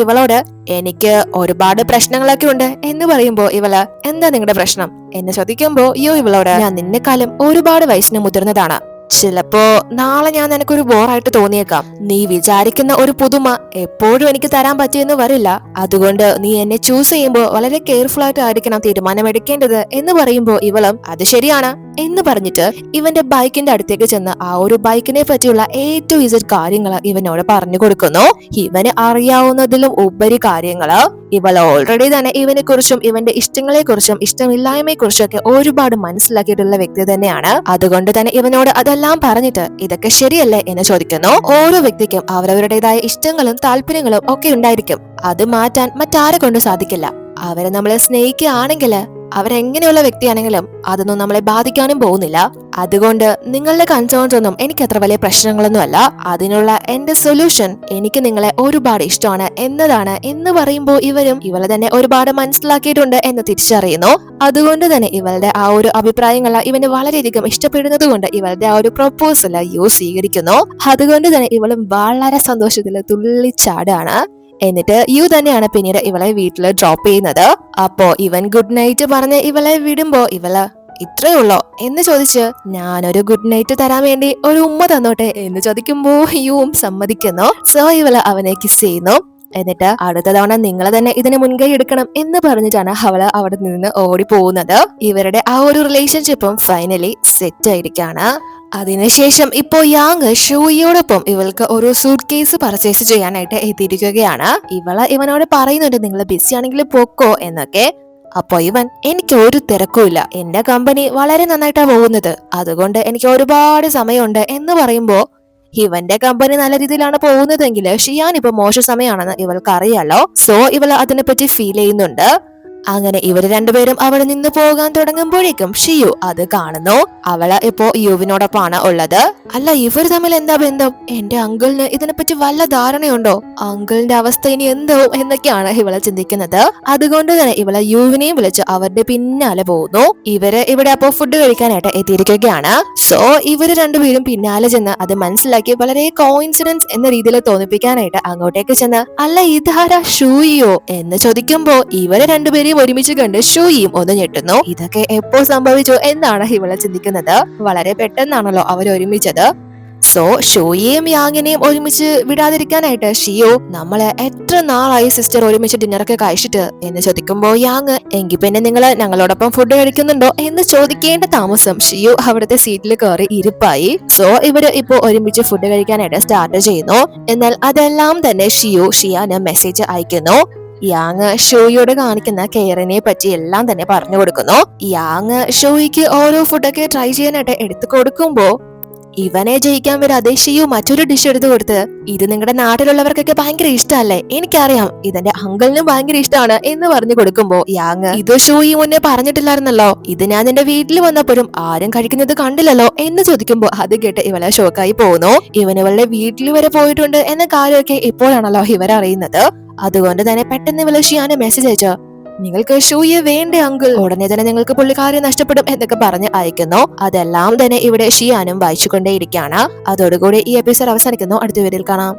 ഇവളോട് എനിക്ക് ഒരുപാട് പ്രശ്നങ്ങളൊക്കെ ഉണ്ട് എന്ന് പറയുമ്പോ ഇവള് എന്താ നിങ്ങളുടെ പ്രശ്നം എന്ന് ചോദിക്കുമ്പോ ഇവളോട് ഞാൻ നിന്നെക്കാളും ഒരുപാട് വയസ്സിന് മുതിർന്നതാണ്, ചിലപ്പോ നാളെ ഞാൻ നിനക്കൊരു ബോറായിട്ട് തോന്നിയേക്കാം, നീ വിചാരിക്കുന്ന ഒരു പുതുമ എപ്പോഴും എനിക്ക് തരാൻ പറ്റിയെന്ന് വരില്ല, അതുകൊണ്ട് നീ എന്നെ ചൂസ് ചെയ്യുമ്പോൾ വളരെ കെയർഫുൾ ആയിട്ട് ആയിരിക്കണം തീരുമാനമെടുക്കേണ്ടത് എന്ന് പറയുമ്പോ ഇവളും അത് ശരിയാണ് എന്ന് പറഞ്ഞിട്ട് ഇവന്റെ ബൈക്കിന്റെ അടുത്തേക്ക് ചെന്ന് ആ ഒരു ബൈക്കിനെ പറ്റിയുള്ള ഏറ്റവും ഇസഡ് കാര്യങ്ങൾ ഇവനോട് പറഞ്ഞു കൊടുക്കുന്നു. ഇവന് അറിയാവുന്നതിലും ഉപരി കാര്യങ്ങള് ഇവൾ ഓൾറെഡി തന്നെ ഇവനെ കുറിച്ചും ഇവന്റെ ഇഷ്ടങ്ങളെ കുറിച്ചും ഇഷ്ടമില്ലായ്മയെ കുറിച്ചും ഒക്കെ ഒരുപാട് മനസ്സിലാക്കിയിട്ടുള്ള വ്യക്തി തന്നെയാണ്. അതുകൊണ്ട് തന്നെ ഇവനോട് അതെല്ലാം പറഞ്ഞിട്ട് ഇതൊക്കെ ശരിയല്ലേ എന്ന് ചോദിക്കുന്നു. ഓരോ വ്യക്തിക്കും അവരവരുടേതായ ഇഷ്ടങ്ങളും താല്പര്യങ്ങളും ഒക്കെ ഉണ്ടായിരിക്കും, അത് മാറ്റാൻ മറ്റാരെ കൊണ്ട് സാധിക്കില്ല. അവരെ നമ്മളെ സ്നേഹിക്കുകയാണെങ്കിൽ അവരെങ്ങനെയുള്ള വ്യക്തിയാണെങ്കിലും അതൊന്നും നമ്മളെ ബാധിക്കാനും പോകുന്നില്ല. അതുകൊണ്ട് നിങ്ങളുടെ കൺസേൺസ് ഒന്നും എനിക്ക് അത്ര വലിയ പ്രശ്നങ്ങളൊന്നും അല്ല, അതിനുള്ള എന്റെ സൊല്യൂഷൻ എനിക്ക് നിങ്ങളെ ഒരുപാട് ഇഷ്ടമാണ് എന്നതാണ് എന്ന് പറയുമ്പോൾ ഇവളെ തന്നെ ഒരുപാട് മനസ്സിലാക്കിയിട്ടുണ്ട് എന്ന് തിരിച്ചറിയുന്നു. അതുകൊണ്ട് തന്നെ ഇവളുടെ ആ ഒരു അഭിപ്രായങ്ങൾ ഇവന് വളരെയധികം ഇഷ്ടപ്പെടുന്നത് കൊണ്ട് ഇവളുടെ ആ ഒരു പ്രൊപ്പോസൽ സ്വീകരിക്കുന്നു. അതുകൊണ്ട് തന്നെ ഇവളും വളരെ സന്തോഷത്തിൽ തുള്ളിച്ചാടാണ്. എന്നിട്ട് തന്നെയാണ് പിന്നീട് ഇവളെ വീട്ടിൽ ഡ്രോപ്പ് ചെയ്യുന്നത്. അപ്പോ ഇവൻ ഗുഡ് നൈറ്റ് പറഞ്ഞ് ഇവളെ വിടുമ്പോ ഇവള് ഇത്രേ ഉള്ളോ എന്ന് ചോദിച്ച് ഞാനൊരു ഗുഡ് നൈറ്റ് തരാൻ വേണ്ടി ഒരു ഉമ്മ തന്നോട്ടെ എന്ന് ചോദിക്കുമ്പോ സമ്മതിക്കുന്നു. സോ ഇവള് അവനെ കിസ് ചെയ്യുന്നു. എന്നിട്ട് അടുത്ത തവണ നിങ്ങൾ തന്നെ ഇതിന് മുൻകൈ എടുക്കണം എന്ന് പറഞ്ഞിട്ടാണ് അവള് അവിടെ നിന്ന് ഓടി പോകുന്നത്. ഇവരുടെ ആ ഒരു റിലേഷൻഷിപ്പും ഫൈനലി സെറ്റ് ആയിരിക്കാണ്. അതിനുശേഷം ഇപ്പോ യാങ് ഷൂയിയോടൊപ്പം ഇവൾക്ക് ഒരു സൂട്ട് കേസ് പർച്ചേസ് ചെയ്യാനായിട്ട് എത്തിയിരിക്കുകയാണ്. ഇവനോട് പറയുന്നുണ്ട് നിങ്ങൾ ബിസി ആണെങ്കിൽ പൊക്കോ എന്നൊക്കെ. അപ്പൊ എനിക്ക് ഒരു തിരക്കുമില്ല, എന്റെ കമ്പനി വളരെ നന്നായിട്ടാ പോകുന്നത്, അതുകൊണ്ട് എനിക്ക് ഒരുപാട് സമയമുണ്ട് എന്ന് പറയുമ്പോ ഇവന്റെ കമ്പനി നല്ല രീതിയിലാണ് പോകുന്നതെങ്കിൽ ഷിയാൻ ഇപ്പൊ മോശ സമയമാണെന്ന് ഇവൾക്ക് അറിയാലോ. സോ ഇവൾ അതിനെപ്പറ്റി ഫീൽ ചെയ്യുന്നുണ്ട്. അങ്ങനെ ഇവര് രണ്ടുപേരും അവിടെ നിന്ന് പോകാൻ തുടങ്ങുമ്പോഴേക്കും ഷിയു അത് കാണുന്നു. അവള് ഇപ്പോ യുവിനോടൊപ്പമാണ് ഉള്ളത്. അല്ല, ഇവർ തമ്മിൽ എന്താ ബന്ധം? എന്റെ അങ്കിളിന് ഇതിനെപ്പറ്റി വല്ല ധാരണയുണ്ടോ? അങ്കിളിന്റെ അവസ്ഥ ഇനി എന്തോ എന്നൊക്കെയാണ് ഇവളെ ചിന്തിക്കുന്നത്. അതുകൊണ്ട് തന്നെ ഇവളെ യുവിനെയും വിളിച്ച് അവരുടെ പിന്നാലെ പോകുന്നു. ഇവര് ഇവിടെ അപ്പോ ഫുഡ് കഴിക്കാനായിട്ട് എത്തിയിരിക്കുകയാണ്. സോ ഇവര് രണ്ടുപേരും പിന്നാലെ ചെന്ന് അത് മനസ്സിലാക്കി വളരെ കോയിൻസിഡൻസ് എന്ന രീതിയിൽ തോന്നിപ്പിക്കാനായിട്ട് അങ്ങോട്ടേക്ക് ചെന്ന് അല്ല ഇതാരാ ഷൂയിയോ എന്ന് ചോദിക്കുമ്പോ ഇവരെ രണ്ടുപേരും ഒരുമിച്ച് കണ്ട് ഷൂയിയും ഒന്ന് ഞെട്ടുന്നു. ഇതൊക്കെ എപ്പോ സംഭവിച്ചു എന്നാണ് ഇവളെ ചിന്തിക്കുന്നത്. വളരെ പെട്ടെന്നാണല്ലോ അവർ ഒരുമിച്ചത്. സോ ഷോയെയും യാങ്ങിനെയും ഒരുമിച്ച് വിടാതിരിക്കാനായിട്ട് ഷിയോ നമ്മളെ എത്ര നാളായി സിസ്റ്റർ ഒരുമിച്ച് ഡിന്നറൊക്കെ കഴിച്ചിട്ട് എന്ന് ചോദിക്കുമ്പോ യാങ് എങ്കിൽ പിന്നെ നിങ്ങൾ ഞങ്ങളോടൊപ്പം ഫുഡ് കഴിക്കുന്നുണ്ടോ എന്ന് ചോദിക്കേണ്ട താമസം ഷിയോ അവിടുത്തെ സീറ്റിൽ കയറി ഇരിപ്പായി. സോ ഇവര് ഇപ്പോ ഒരുമിച്ച് ഫുഡ് കഴിക്കാനായിട്ട് സ്റ്റാർട്ട് ചെയ്യുന്നു. എന്നാൽ അതെല്ലാം തന്നെ ഷിയാന് മെസ്സേജ് അയക്കുന്നു. യാങ് ഷോയോട് കാണിക്കുന്ന കെയറിനെ പറ്റി എല്ലാം തന്നെ പറഞ്ഞു കൊടുക്കുന്നു. യാങ് ഷോയ്ക്ക് ഓരോ ഫുഡൊക്കെ ട്രൈ ചെയ്യാനായിട്ട് എടുത്തു കൊടുക്കുമ്പോ ഇവനെ ജയിക്കാൻ വരാതെ ഷിയു മറ്റൊരു ഡിഷ് എടുത്തു കൊടുത്ത് ഇത് നിങ്ങളുടെ നാട്ടിലുള്ളവർക്കൊക്കെ ഭയങ്കര ഇഷ്ടമല്ലേ, എനിക്കറിയാം ഇതെന്റെ അങ്കിളിനും ഭയങ്കര ഇഷ്ടമാണ് എന്ന് പറഞ്ഞു കൊടുക്കുമ്പോ യാങ് ഇത് ഷോയി മുന്നേ പറഞ്ഞിട്ടില്ലായിരുന്നല്ലോ, ഇത് ഞാൻ നിന്റെ വീട്ടിൽ വന്നപ്പോഴും ആരും കഴിക്കുന്നത് കണ്ടില്ലല്ലോ എന്ന് ചോദിക്കുമ്പോ അത് കേട്ട് ഇവളെ ഷോക്കായി പോകുന്നു. ഇവളുടെ വീട്ടിൽ വരെ പോയിട്ടുണ്ട് എന്ന കാര്യമൊക്കെ ഇപ്പോഴാണല്ലോ ഇവരറിയുന്നത്. അതുകൊണ്ട് തന്നെ പെട്ടെന്ന് ഇവള് ഷിയാന് മെസ്സേജ് അയച്ചോ നിങ്ങൾക്ക് ഷൂയെ വേണ്ട അങ്കിൾ, ഉടനെ തന്നെ നിങ്ങൾക്ക് പുള്ളിക്കാരെ നഷ്ടപ്പെടും എന്നൊക്കെ പറഞ്ഞ് അയക്കുന്നു. അതെല്ലാം തന്നെ ഇവിടെ ഷിയാനും വായിച്ചുകൊണ്ടേയിരിക്കുകയാണ്. അതോടുകൂടി ഈ എപ്പിസോഡ് അവസാനിക്കുന്നു. അടുത്ത വീഡിയോയിൽ കാണാം.